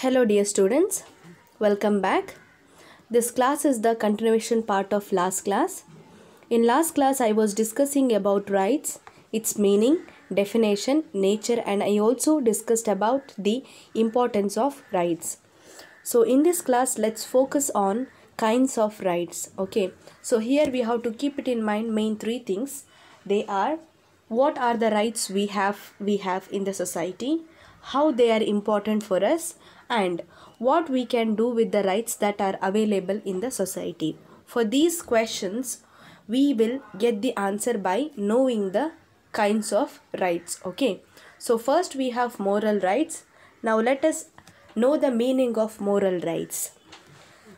Hello dear students, welcome back. This class is the continuation part of last class. In last class I was discussing about rights, its meaning, definition, nature, and I also discussed about the importance of rights. So in this class let's focus on kinds of rights. Okay, so here we have to keep it in mind main three things. They are what are the rights we have in the society, how they are important for us, and what we can do with the rights that are available in the society. For these questions we will get the answer by knowing the kinds of rights. Okay, so first we have moral rights. Now let us know the meaning of moral rights.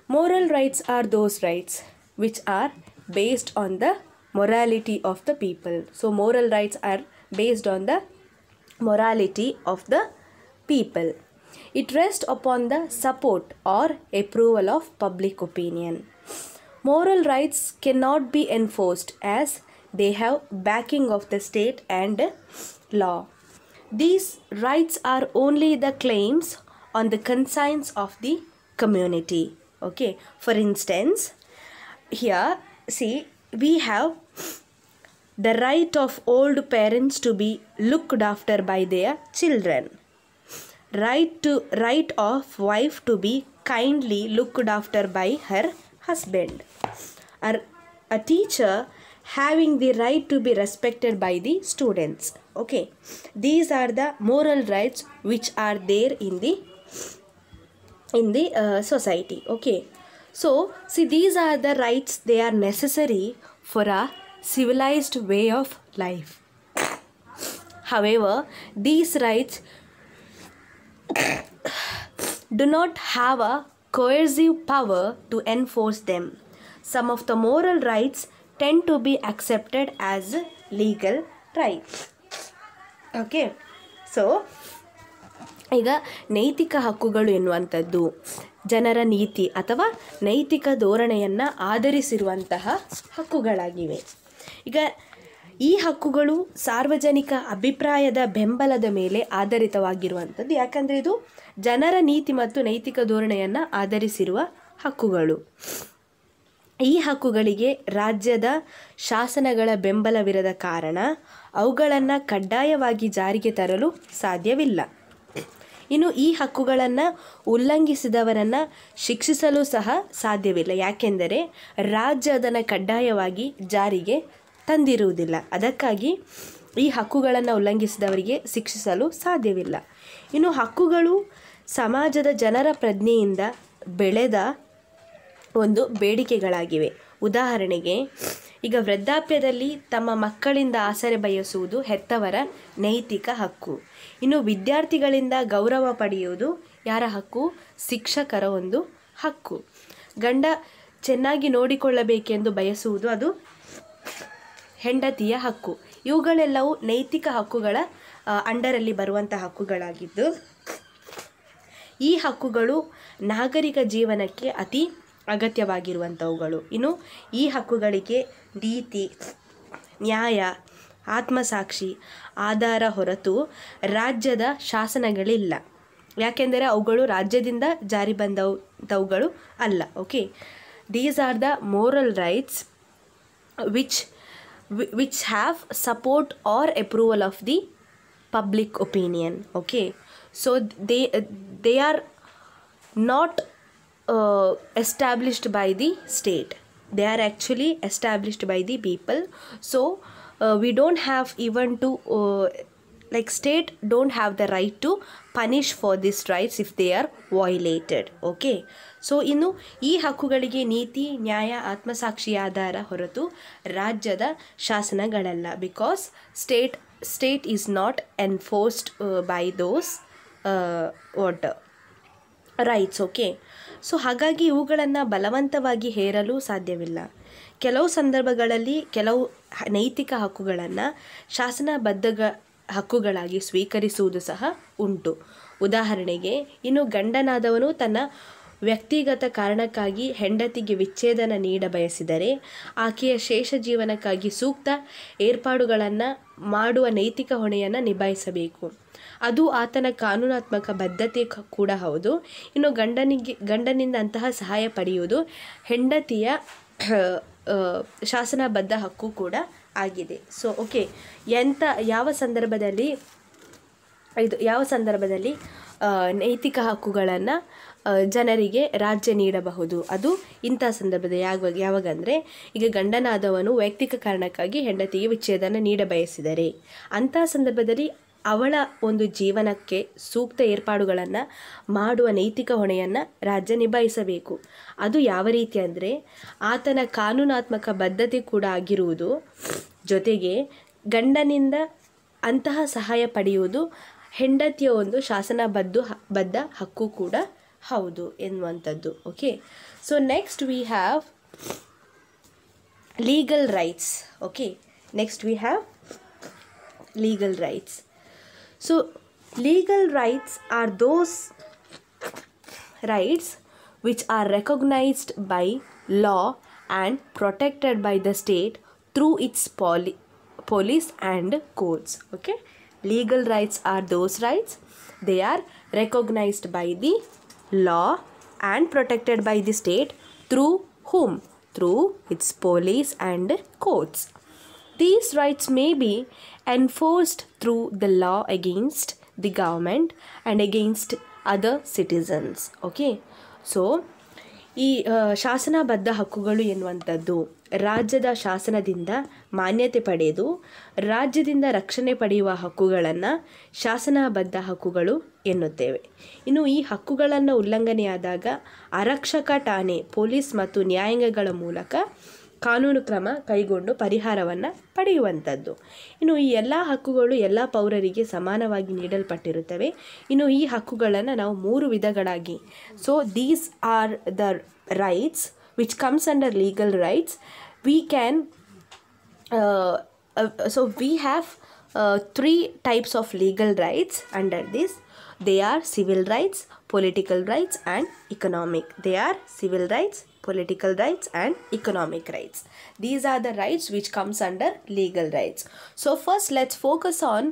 Moral rights are those rights which are based on the morality of the people. So moral rights are based on the morality of the people. It rests upon the support or approval of public opinion. Moral rights cannot be enforced as they have backing of the state and law. These rights are only the claims on the conscience of the community. Okay, for instance, here see we have the right of old parents to be looked after by their children. Right of wife to be kindly looked after by her husband. A teacher having the right to be respected by the students. Okay, these are the moral rights which are there in the society. Okay, so see these are the rights, they are necessary for a civilized way of life. However, these rights do not have a coercive power to enforce them. Some of the moral rights tend to be accepted as legal rights. Okay, so ಈಗ ನೈತಿಕ ಹಕ್ಕುಗಳು ಎನ್ನುವಂಥದ್ದು ಜನರ ನೀತಿ ಅಥವಾ ನೈತಿಕ ಧೋರಣೆಯನ್ನು ಆಧರಿಸಿರುವಂತಹ ಹಕ್ಕುಗಳಾಗಿವೆ. ಈಗ ಈ ಹಕ್ಕುಗಳು ಸಾರ್ವಜನಿಕ ಅಭಿಪ್ರಾಯದ ಬೆಂಬಲದ ಮೇಲೆ ಆಧಾರಿತವಾಗಿರುವಂಥದ್ದು. ಯಾಕಂದರೆ ಇದು ಜನರ ನೀತಿ ಮತ್ತು ನೈತಿಕ ಧೋರಣೆಯನ್ನು ಆಧರಿಸಿರುವ ಹಕ್ಕುಗಳು. ಈ ಹಕ್ಕುಗಳಿಗೆ ರಾಜ್ಯದ ಶಾಸನಗಳ ಬೆಂಬಲವಿರದ ಕಾರಣ ಅವುಗಳನ್ನು ಕಡ್ಡಾಯವಾಗಿ ಜಾರಿಗೆ ತರಲು ಸಾಧ್ಯವಿಲ್ಲ. ಇನ್ನು ಈ ಹಕ್ಕುಗಳನ್ನು ಉಲ್ಲಂಘಿಸಿದವರನ್ನು ಶಿಕ್ಷಿಸಲು ಸಹ ಸಾಧ್ಯವಿಲ್ಲ. ಯಾಕೆಂದರೆ ರಾಜ್ಯ ಅದನ್ನು ಕಡ್ಡಾಯವಾಗಿ ಜಾರಿಗೆ ತಂದಿರುವುದಿಲ್ಲ. ಅದಕ್ಕಾಗಿ ಈ ಹಕ್ಕುಗಳನ್ನು ಉಲ್ಲಂಘಿಸಿದವರಿಗೆ ಶಿಕ್ಷಿಸಲು ಸಾಧ್ಯವಿಲ್ಲ. ಇನ್ನು ಹಕ್ಕುಗಳು ಸಮಾಜದ ಜನರ ಪ್ರಜ್ಞೆಯಿಂದ ಬೆಳೆದ ಒಂದು ಬೇಡಿಕೆಗಳಾಗಿವೆ. ಉದಾಹರಣೆಗೆ ಈಗ ವೃದ್ಧಾಪ್ಯದಲ್ಲಿ ತಮ್ಮ ಮಕ್ಕಳಿಂದ ಆಸರೆ ಬಯಸುವುದು ಹೆತ್ತವರ ನೈತಿಕ ಹಕ್ಕು. ಇನ್ನು ವಿದ್ಯಾರ್ಥಿಗಳಿಂದ ಗೌರವ ಪಡೆಯುವುದು ಯಾರ ಹಕ್ಕು? ಶಿಕ್ಷಕರ ಒಂದು ಹಕ್ಕು. ಗಂಡ ಚೆನ್ನಾಗಿ ನೋಡಿಕೊಳ್ಳಬೇಕೆಂದು ಬಯಸುವುದು ಅದು ಹೆಂಡತಿಯ ಹಕ್ಕು. ಇವುಗಳೆಲ್ಲವೂ ನೈತಿಕ ಹಕ್ಕುಗಳ ಅಂಡರಲ್ಲಿ ಬರುವಂಥ ಹಕ್ಕುಗಳಾಗಿದ್ದು ಈ ಹಕ್ಕುಗಳು ನಾಗರಿಕ ಜೀವನಕ್ಕೆ ಅತಿ ಅಗತ್ಯವಾಗಿರುವಂಥವುಗಳು. ಇನ್ನು ಈ ಹಕ್ಕುಗಳಿಗೆ ನೀತಿ, ನ್ಯಾಯ, ಆತ್ಮಸಾಕ್ಷಿ ಆಧಾರ ಹೊರತು ರಾಜ್ಯದ ಶಾಸನಗಳಿಲ್ಲ. ಯಾಕೆಂದರೆ ಅವುಗಳು ರಾಜ್ಯದಿಂದ ಜಾರಿ ಬಂದವುಗಳು ಅಲ್ಲ. Okay, these are the moral rights which have support or approval of the public opinion. Okay, so they are not established by the state. They are actually established by the people. So we don't have even to state don't have the right to punish for these rights if they are violated. Okay, so ಇನ್ನು ಈ ಹಕ್ಕುಗಳಿಗೆ ನೀತಿ, ನ್ಯಾಯ, ಆತ್ಮಸಾಕ್ಷಿ ಆಧಾರ ಹೊರತು ರಾಜ್ಯದ ಶಾಸನಗಳಲ್ಲ. Because state is not enforced by those rights. Okay, so ಹಾಗಾಗಿ ಇವುಗಳನ್ನು ಬಲವಂತವಾಗಿ ಹೇರಲು ಸಾಧ್ಯವಿಲ್ಲ. ಕೆಲವು ಸಂದರ್ಭಗಳಲ್ಲಿ ಕೆಲವು ನೈತಿಕ ಹಕ್ಕುಗಳನ್ನು ಶಾಸನಬದ್ಧ ಹಕ್ಕುಗಳಾಗಿ ಸ್ವೀಕರಿಸುವುದು ಸಹ ಉಂಟು. ಉದಾಹರಣೆಗೆ ಇನ್ನು ಗಂಡನಾದವನು ತನ್ನ ವ್ಯಕ್ತಿಗತ ಕಾರಣಕ್ಕಾಗಿ ಹೆಂಡತಿಗೆ ವಿಚ್ಛೇದನ ನೀಡ ಬಯಸಿದರೆ ಆಕೆಯ ಶೇಷ ಜೀವನಕ್ಕಾಗಿ ಸೂಕ್ತ ಏರ್ಪಾಡುಗಳನ್ನು ಮಾಡುವ ನೈತಿಕ ಹೊಣೆಯನ್ನು ನಿಭಾಯಿಸಬೇಕು. ಅದು ಆತನ ಕಾನೂನಾತ್ಮಕ ಬದ್ಧತೆ ಕೂಡ ಹೌದು. ಇನ್ನು ಗಂಡನಿಂದ ಅಂತಹ ಸಹಾಯ ಪಡೆಯುವುದು ಹೆಂಡತಿಯ ಶಾಸನಬದ್ಧ ಹಕ್ಕು ಕೂಡ ಆಗಿದೆ. ಸೊ ಓಕೆ, ಯಾವ ಸಂದರ್ಭದಲ್ಲಿ ನೈತಿಕ ಹಕ್ಕುಗಳನ್ನು ಜನರಿಗೆ ರಾಜ್ಯ ನೀಡಬಹುದು? ಅದು ಇಂಥ ಸಂದರ್ಭದಲ್ಲಿ ಯಾವಾಗಂದರೆ, ಈಗ ಗಂಡನಾದವನು ವೈಯಕ್ತಿಕ ಕಾರಣಕ್ಕಾಗಿ ಹೆಂಡತಿಗೆ ವಿಚ್ಛೇದನ ನೀಡ ಬಯಸಿದರೆ ಅಂಥ ಸಂದರ್ಭದಲ್ಲಿ ಅವಳ ಒಂದು ಜೀವನಕ್ಕೆ ಸೂಕ್ತ ಏರ್ಪಾಡುಗಳನ್ನು ಮಾಡುವ ನೈತಿಕ ಹೊಣೆಯನ್ನು ರಾಜ್ಯ ನಿಭಾಯಿಸಬೇಕು. ಅದು ಯಾವ ರೀತಿ ಅಂದರೆ, ಆತನ ಕಾನೂನಾತ್ಮಕ ಬದ್ಧತೆ ಕೂಡ ಆಗಿರುವುದು, ಜೊತೆಗೆ ಗಂಡನಿಂದ ಅಂತಹ ಸಹಾಯ ಪಡೆಯುವುದು ಹೆಂಡತಿಯ ಒಂದು ಶಾಸನಬದ್ಧ ಹಕ್ಕು ಕೂಡ ಹೌದು ಎನ್ನುವಂಥದ್ದು. Okay, so next we have legal rights. Okay, next we have legal rights. So legal rights are those rights which are recognized by law and protected by the state through its police and courts. Okay, legal rights are those rights, they are recognized by the law and protected by the state through whom? Through its police and courts. These rights may be enforced through the law against the government and against other citizens. Okay, so ಈ ಶಾಸನಬದ್ಧ ಹಕ್ಕುಗಳು ಎನ್ನುವಂಥದ್ದು ರಾಜ್ಯದ ಶಾಸನದಿಂದ ಮಾನ್ಯತೆ ಪಡೆದು ರಾಜ್ಯದಿಂದ ರಕ್ಷಣೆ ಪಡೆಯುವ ಹಕ್ಕುಗಳನ್ನು ಶಾಸನಬದ್ಧ ಹಕ್ಕುಗಳು ಎನ್ನುತ್ತೇವೆ. ಇನ್ನು ಈ ಹಕ್ಕುಗಳನ್ನು ಉಲ್ಲಂಘನೆಯಾದಾಗ ಆರಕ್ಷಕ ಠಾಣೆ, ಪೊಲೀಸ್ ಮತ್ತು ನ್ಯಾಯಾಂಗಗಳ ಮೂಲಕ ಕಾನೂನು ಕ್ರಮ ಕೈಗೊಂಡು ಪರಿಹಾರವನ್ನು ಪಡೆಯುವಂಥದ್ದು. ಇನ್ನು ಈ ಎಲ್ಲ ಹಕ್ಕುಗಳು ಎಲ್ಲ ಪೌರರಿಗೆ ಸಮಾನವಾಗಿ ನೀಡಲ್ಪಟ್ಟಿರುತ್ತವೆ. ಇನ್ನು ಈ ಹಕ್ಕುಗಳನ್ನು ನಾವು 3 ವಿಧಗಳಾಗಿ, so these are the rights which comes under legal rights. We can so we have 3 types of legal rights under this. They are civil rights, political rights and economic. They are civil rights, political rights and economic rights. These are the rights which comes under legal rights. So first let's focus on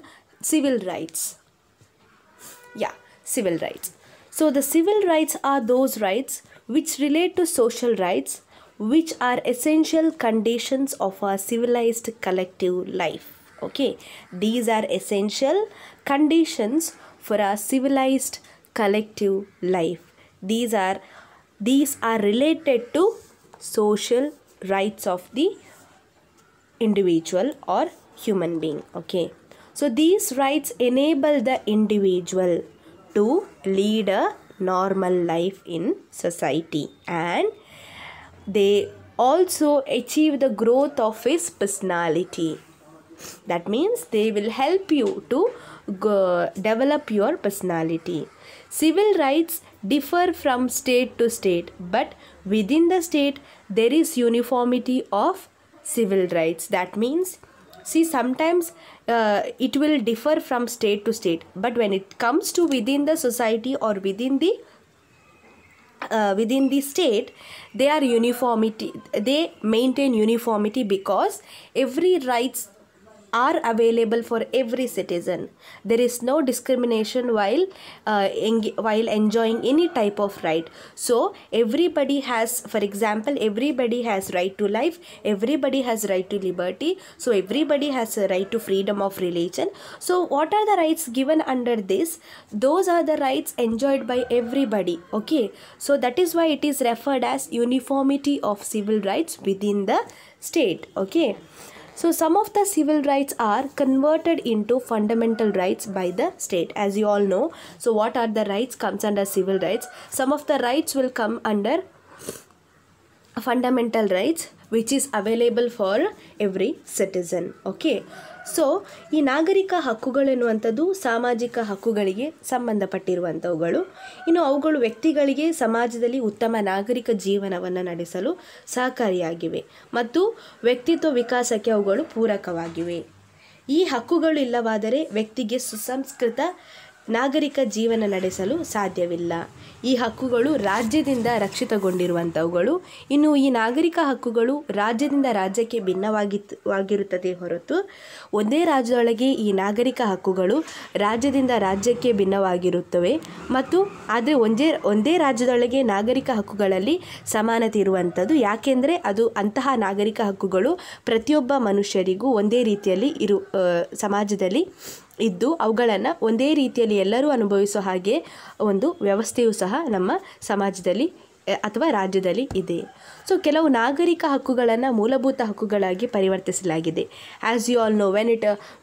civil rights. Yeah, civil rights. So the civil rights are those rights which relate to social rights, which are essential conditions of our civilized collective life. Okay, these are essential conditions for our civilized collective life. These are related to social rights of the individual or human being. Okay, so these rights enable the individual to lead a normal life in society, and they also achieve the growth of his personality. That means they will help you to develop your personality. Civil rights differ from state to state, but within the state there is uniformity of civil rights. That means, see, sometimes it will differ from state to state, but when it comes to within the society or within the state, they are uniformity. They maintain uniformity because every rights are available for every citizen. There is no discrimination while enjoying any type of right. So everybody has, for example, everybody has right to life, everybody has right to liberty, so everybody has a right to freedom of religion. So what are the rights given under this? Those are the rights enjoyed by everybody. Okay, so that is why it is referred as uniformity of civil rights within the state. Okay, so some of the civil rights are converted into fundamental rights by the state, as you all know. So what are the rights comes under civil rights? Some of the rights will come under fundamental rights, which is available for every citizen. Okay, so ಈ ನಾಗರಿಕ ಹಕ್ಕುಗಳೆನ್ನುವಂಥದ್ದು ಸಾಮಾಜಿಕ ಹಕ್ಕುಗಳಿಗೆ ಸಂಬಂಧಪಟ್ಟಿರುವಂಥವುಗಳು. ಇನ್ನು ಅವುಗಳು ವ್ಯಕ್ತಿಗಳಿಗೆ ಸಮಾಜದಲ್ಲಿ ಉತ್ತಮ ನಾಗರಿಕ ಜೀವನವನ್ನು ನಡೆಸಲು ಸಹಕಾರಿಯಾಗಿವೆ ಮತ್ತು ವ್ಯಕ್ತಿತ್ವ ವಿಕಾಸಕ್ಕೆ ಅವುಗಳು ಪೂರಕವಾಗಿವೆ. ಈ ಹಕ್ಕುಗಳು ಇಲ್ಲವಾದರೆ ವ್ಯಕ್ತಿಗೆ ಸುಸಂಸ್ಕೃತ ನಾಗರಿಕ ಜೀವನ ನಡೆಸಲು ಸಾಧ್ಯವಿಲ್ಲ. ಈ ಹಕ್ಕುಗಳು ರಾಜ್ಯದಿಂದ ರಕ್ಷಿತಗೊಂಡಿರುವಂಥವುಗಳು. ಇನ್ನು ಈ ನಾಗರಿಕ ಹಕ್ಕುಗಳು ರಾಜ್ಯದಿಂದ ರಾಜ್ಯಕ್ಕೆ ಭಿನ್ನವಾಗಿರುತ್ತದೆ ಹೊರತು ಒಂದೇ ರಾಜ್ಯದೊಳಗೆ ಈ ನಾಗರಿಕ ಹಕ್ಕುಗಳು ರಾಜ್ಯದಿಂದ ರಾಜ್ಯಕ್ಕೆ ಭಿನ್ನವಾಗಿರುತ್ತವೆ. ಮತ್ತು ಆದರೆ ಒಂದೇ ರಾಜ್ಯದೊಳಗೆ ನಾಗರಿಕ ಹಕ್ಕುಗಳಲ್ಲಿ ಸಮಾನತೆ ಇರುವಂಥದ್ದು. ಯಾಕೆಂದರೆ ಅದು ಅಂತಹ ನಾಗರಿಕ ಹಕ್ಕುಗಳು ಪ್ರತಿಯೊಬ್ಬ ಮನುಷ್ಯರಿಗೂ ಒಂದೇ ರೀತಿಯಲ್ಲಿ ಸಮಾಜದಲ್ಲಿ ಇದ್ದು ಅವುಗಳನ್ನು ಒಂದೇ ರೀತಿಯಲ್ಲಿ ಎಲ್ಲರೂ ಅನುಭವಿಸೋ ಹಾಗೆ ಒಂದು ವ್ಯವಸ್ಥೆಯೂ ಸಹ ನಮ್ಮ ಸಮಾಜದಲ್ಲಿ ಅಥವಾ ರಾಜ್ಯದಲ್ಲಿ ಇದೆ. ಸೊ ಕೆಲವು ನಾಗರಿಕ ಹಕ್ಕುಗಳನ್ನು ಮೂಲಭೂತ ಹಕ್ಕುಗಳಾಗಿ ಪರಿವರ್ತಿಸಲಾಗಿದೆ. As you all know,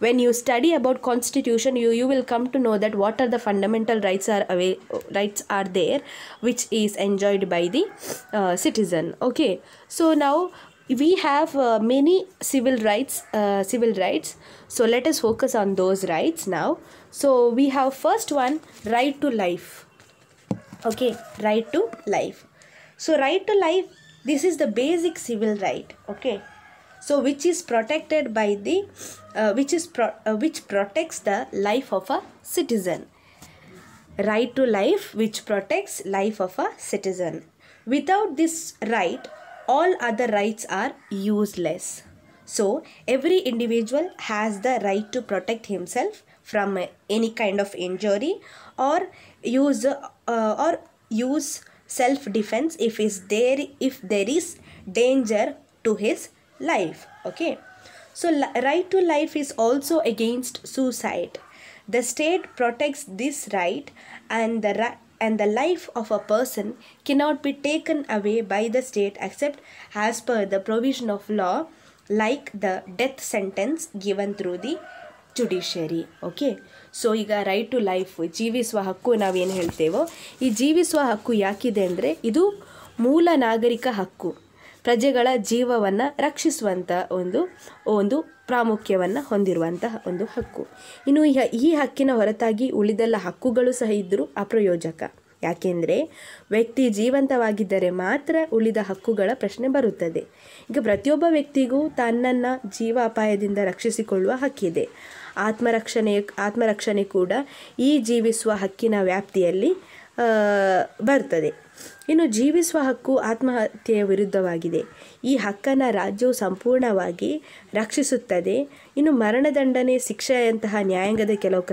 when you study about constitution you will come to know that what are the fundamental rights are there which is enjoyed by the citizen. Okay, so ನಾವು we have many civil rights. So let us focus on those rights now. So we have first one, right to life. Okay, right to life. So right to life, this is the basic civil right. Okay, so which is protected by the which protects the life of a citizen. Right to life which protects life of a citizen. Without this right, all other rights are useless. So every individual has the right to protect himself from any kind of injury or use self defense if there is danger to his life. Okay, so right to life is also against suicide. The state protects this right, and the life of a person cannot be taken away by the state except as per the provision of law, like the death sentence given through the judiciary. Okay, so ಈಗ right to life, ಜೀವಿಸುವ ಹಕ್ಕು ನಾವೇನು ಹೇಳ್ತೇವೋ, ಈ ಜೀವಿಸುವ ಹಕ್ಕು ಯಾಕಿದೆ ಅಂದರೆ ಇದು ಮೂಲ ನಾಗರಿಕ ಹಕ್ಕು. ಪ್ರಜೆಗಳ ಜೀವವನ್ನು ರಕ್ಷಿಸುವಂಥ ಒಂದು ಪ್ರಾಮುಖ್ಯವನ್ನು ಹೊಂದಿರುವಂತಹ ಒಂದು ಹಕ್ಕು. ಇನ್ನು ಈ ಹಕ್ಕಿನ ಹೊರತಾಗಿ ಉಳಿದೆಲ್ಲ ಹಕ್ಕುಗಳು ಸಹ ಇದ್ದರೂ ಅಪ್ರಯೋಜಕ. ಯಾಕೆಂದರೆ ವ್ಯಕ್ತಿ ಜೀವಂತವಾಗಿದ್ದರೆ ಮಾತ್ರ ಉಳಿದ ಹಕ್ಕುಗಳ ಪ್ರಶ್ನೆ ಬರುತ್ತದೆ. ಈಗ ಪ್ರತಿಯೊಬ್ಬ ವ್ಯಕ್ತಿಗೂ ತನ್ನನ್ನು ಜೀವ ಅಪಾಯದಿಂದ ರಕ್ಷಿಸಿಕೊಳ್ಳುವ ಹಕ್ಕಿದೆ. ಆತ್ಮರಕ್ಷಣೆ ಕೂಡ ಈ ಜೀವಿಸುವ ಹಕ್ಕಿನ ವ್ಯಾಪ್ತಿಯಲ್ಲಿ ಬರ್ತದೆ. ಇನ್ನು ಜೀವಿಸುವ ಹಕ್ಕು ಆತ್ಮಹತ್ಯೆಯ ವಿರುದ್ಧವಾಗಿದೆ. ಈ ಹಕ್ಕನ್ನು ರಾಜ್ಯವು ಸಂಪೂರ್ಣವಾಗಿ ರಕ್ಷಿಸುತ್ತದೆ. ಇನ್ನು ಮರಣದಂಡನೆ, ಶಿಕ್ಷೆಯಂತಹ ನ್ಯಾಯಾಂಗದ ಕೆಲವು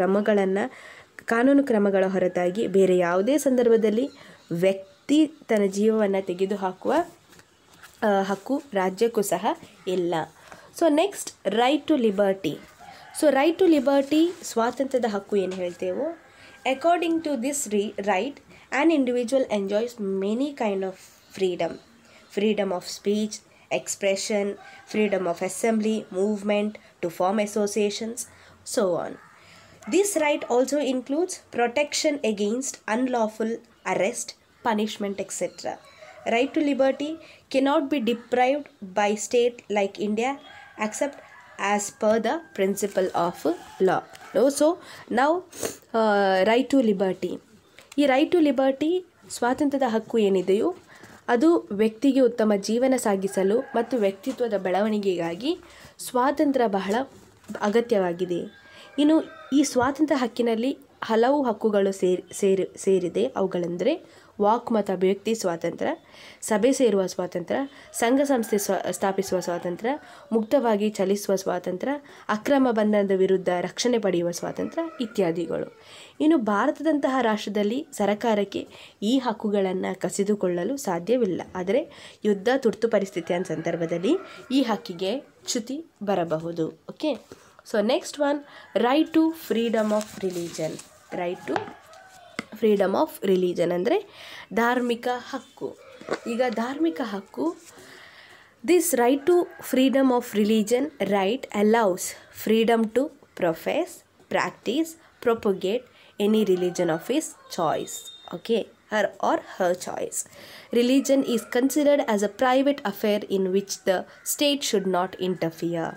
ಕಾನೂನು ಕ್ರಮಗಳ ಹೊರತಾಗಿ ಬೇರೆ ಯಾವುದೇ ಸಂದರ್ಭದಲ್ಲಿ ವ್ಯಕ್ತಿ ತನ್ನ ಜೀವವನ್ನು ತೆಗೆದುಹಾಕುವ ಹಕ್ಕು ರಾಜ್ಯಕ್ಕೂ ಸಹ ಇಲ್ಲ. So next, right to liberty. So right to liberty, ಸ್ವಾತಂತ್ರ್ಯದ ಹಕ್ಕು ಏನು ಹೇಳ್ತೇವೋ, according to this right an individual enjoys many kind of freedom of speech, expression, freedom of assembly, movement, to form associations, so on. This right also includes protection against unlawful arrest, punishment, etc. Right to liberty cannot be deprived by state like India except as per the principle of law. So now right to liberty. ಈ right to liberty, ಸ್ವಾತಂತ್ರ್ಯದ ಹಕ್ಕು ಏನಿದೆಯೋ ಅದು ವ್ಯಕ್ತಿಗೆ ಉತ್ತಮ ಜೀವನ ಸಾಗಿಸಲು ಮತ್ತು ವ್ಯಕ್ತಿತ್ವದ ಬೆಳವಣಿಗೆಗಾಗಿ ಸ್ವಾತಂತ್ರ್ಯ ಬಹಳ ಅಗತ್ಯವಾಗಿದೆ. ಇನ್ನು ಈ ಸ್ವಾತಂತ್ರ್ಯ ಹಕ್ಕಿನಲ್ಲಿ ಹಲವು ಹಕ್ಕುಗಳು ಸೇರಿದೆ. ಅವುಗಳೆಂದರೆ ವಾಕ್ ಮತ್ತು ಅಭಿವ್ಯಕ್ತಿ ಸ್ವಾತಂತ್ರ್ಯ, ಸಭೆ ಸೇರುವ ಸ್ವಾತಂತ್ರ್ಯ, ಸಂಘ ಸಂಸ್ಥೆ ಸ್ಥಾಪಿಸುವ ಸ್ವಾತಂತ್ರ್ಯ, ಮುಕ್ತವಾಗಿ ಚಲಿಸುವ ಸ್ವಾತಂತ್ರ್ಯ, ಅಕ್ರಮ ಬಂಧನದ ವಿರುದ್ಧ ರಕ್ಷಣೆ ಪಡೆಯುವ ಸ್ವಾತಂತ್ರ್ಯ ಇತ್ಯಾದಿಗಳು. ಇನ್ನು ಭಾರತದಂತಹ ರಾಷ್ಟ್ರದಲ್ಲಿ ಸರಕಾರಕ್ಕೆ ಈ ಹಕ್ಕುಗಳನ್ನು ಕಸಿದುಕೊಳ್ಳಲು ಸಾಧ್ಯವಿಲ್ಲ. ಆದರೆ ಯುದ್ಧ, ತುರ್ತು ಪರಿಸ್ಥಿತಿಯ ಸಂದರ್ಭದಲ್ಲಿ ಈ ಹಕ್ಕಿಗೆ ಚ್ಯುತಿ ಬರಬಹುದು. Okay, so next one, right to freedom of religion. Right to freedom of religion ಅಂದರೆ ಧಾರ್ಮಿಕ ಹಕ್ಕು. ಈಗ ಧಾರ್ಮಿಕ ಹಕ್ಕು, this right to freedom of religion right allows freedom to profess, practice, propagate any religion of his choice. Okay, her or her choice. Religion is considered as a private affair in which the state should not interfere.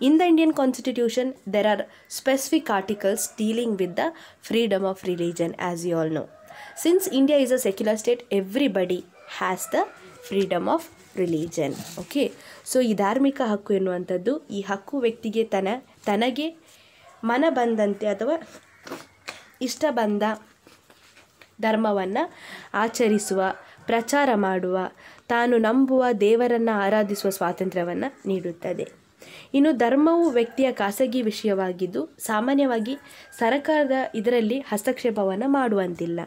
In the Indian Constitution, there are specific articles dealing with the freedom of religion, as you all know. Since India is a secular state, everybody has the freedom of religion. Okay, so ಈ ಧಾರ್ಮಿಕ ಹಕ್ಕು ಎನ್ನುವಂಥದ್ದು, ಈ ಹಕ್ಕು ವ್ಯಕ್ತಿಗೆ ತನಗೆ ಮನ ಬಂದಂತೆ ಅಥವಾ ಇಷ್ಟ ಬಂದ ಧರ್ಮವನ್ನು ಆಚರಿಸುವ, ಪ್ರಚಾರ ಮಾಡುವ, ತಾನು ನಂಬುವ ದೇವರನ್ನು ಆರಾಧಿಸುವ ಸ್ವಾತಂತ್ರ್ಯವನ್ನು ನೀಡುತ್ತದೆ. ಇನ್ನು ಧರ್ಮವು ವ್ಯಕ್ತಿಯ ಖಾಸಗಿ ವಿಷಯವಾಗಿದ್ದು ಸಾಮಾನ್ಯವಾಗಿ ಸರ್ಕಾರದ ಇದರಲ್ಲಿ ಹಸ್ತಕ್ಷೇಪವನ್ನು ಮಾಡುವಂತಿಲ್ಲ.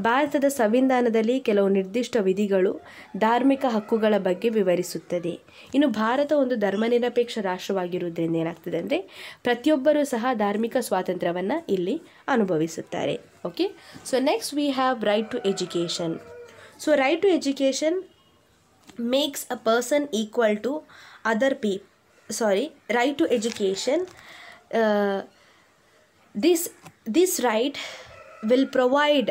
ಭಾರತದ ಸಂವಿಧಾನದಲ್ಲಿ ಕೆಲವು ನಿರ್ದಿಷ್ಟ ವಿಧಿಗಳು ಧಾರ್ಮಿಕ ಹಕ್ಕುಗಳ ಬಗ್ಗೆ ವಿವರಿಸುತ್ತದೆ. ಇನ್ನು ಭಾರತ ಒಂದು ಧರ್ಮನಿರಪೇಕ್ಷ ರಾಷ್ಟ್ರವಾಗಿರುವುದರಿಂದ ಏನಾಗ್ತದೆ ಅಂದರೆ ಪ್ರತಿಯೊಬ್ಬರೂ ಸಹ ಧಾರ್ಮಿಕ ಸ್ವಾತಂತ್ರ್ಯವನ್ನು ಇಲ್ಲಿ ಅನುಭವಿಸುತ್ತಾರೆ. Okay, so next we have right to education. So right to education makes a person equal to other people. Right to education, this right will provide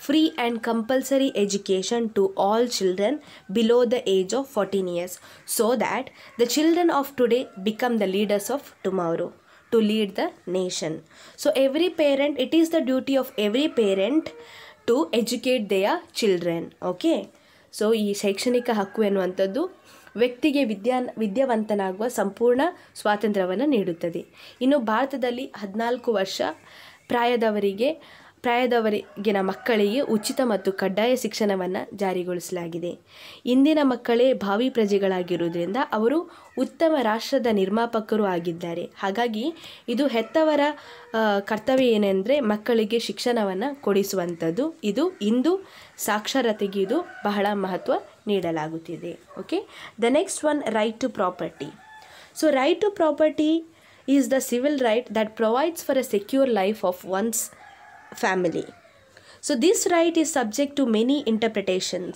free and compulsory education to all children below the age of 14 years so that the children of today become the leaders of tomorrow to lead the nation. So every parent, it is the duty of every parent to educate their children. Okay, so ಈ ಶೈಕ್ಷಣಿಕ ಹಕ್ಕು ಎನ್ನುವಂಥದ್ದು ವ್ಯಕ್ತಿಗೆ ವಿದ್ಯಾವಂತನಾಗುವ ಸಂಪೂರ್ಣ ಸ್ವಾತಂತ್ರ್ಯವನ್ನು ನೀಡುತ್ತದೆ. ಇನ್ನು ಭಾರತದಲ್ಲಿ 14 ವರ್ಷ ಪ್ರಾಯದವರೆಗಿನ ಮಕ್ಕಳಿಗೆ ಉಚಿತ ಮತ್ತು ಕಡ್ಡಾಯ ಶಿಕ್ಷಣವನ್ನು ಜಾರಿಗೊಳಿಸಲಾಗಿದೆ. ಇಂದಿನ ಮಕ್ಕಳೇ ಭಾವಿ ಪ್ರಜೆಗಳಾಗಿರುವುದರಿಂದ ಅವರು ಉತ್ತಮ ರಾಷ್ಟ್ರದ ನಿರ್ಮಾಪಕರು ಆಗಿದ್ದಾರೆ. ಹಾಗಾಗಿ ಇದು ಹೆತ್ತವರ ಕರ್ತವ್ಯ ಏನೆಂದರೆ ಮಕ್ಕಳಿಗೆ ಶಿಕ್ಷಣವನ್ನು ಕೊಡಿಸುವಂಥದ್ದು. ಇದು ಇಂದು ಸಾಕ್ಷರತೆಗೆ ಇದು ಬಹಳ ಮಹತ್ವ ನೀಡಲಾಗುತ್ತಿದೆ. Okay, the next one, right to property. So right to property is the civil right that provides for a secure life of one's family. So this right is subject to many interpretations.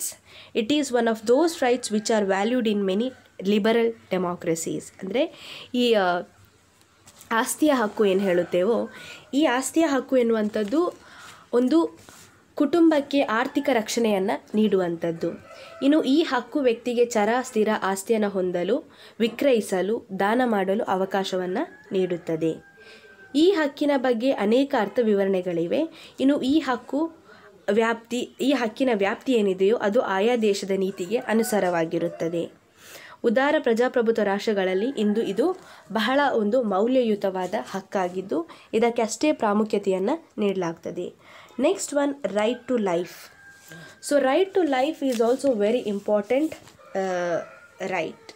It is one of those rights which are valued in many liberal democracies. ಅಂದರೆ ಈ ಆಸ್ತಿಯ ಹಕ್ಕು ಏನು ಹೇಳುತ್ತೇವೋ ಈ ಆಸ್ತಿಯ ಹಕ್ಕು ಎನ್ನುವಂಥದ್ದು ಒಂದು ಕುಟುಂಬಕ್ಕೆ ಆರ್ಥಿಕ ರಕ್ಷಣೆಯನ್ನು ನೀಡುವಂಥದ್ದು. ಇನ್ನು ಈ ಹಕ್ಕು ವ್ಯಕ್ತಿಗೆ ಚರ ಸ್ಥಿರ ಆಸ್ತಿಯನ್ನು ಹೊಂದಲು, ವಿಕ್ರಯಿಸಲು, ದಾನ ಮಾಡಲು ಅವಕಾಶವನ್ನು ನೀಡುತ್ತದೆ. ಈ ಹಕ್ಕಿನ ಬಗ್ಗೆ ಅನೇಕ ಅರ್ಥ ವಿವರಣೆಗಳಿವೆ. ಇನ್ನು ಈ ಹಕ್ಕಿನ ವ್ಯಾಪ್ತಿ ಏನಿದೆಯೋ ಅದು ಆಯಾ ದೇಶದ ನೀತಿಗೆ ಅನುಸಾರವಾಗಿರುತ್ತದೆ. ಉದಾರ ಪ್ರಜಾಪ್ರಭುತ್ವ ರಾಷ್ಟ್ರಗಳಲ್ಲಿ ಇಂದು ಇದು ಬಹಳ ಒಂದು ಮೌಲ್ಯಯುತವಾದ ಹಕ್ಕಾಗಿದ್ದು ಇದಕ್ಕೆ ಅಷ್ಟೇ ಪ್ರಾಮುಖ್ಯತೆಯನ್ನು ನೀಡಲಾಗ್ತದೆ. Next one, right to life. So right to life is also very important right,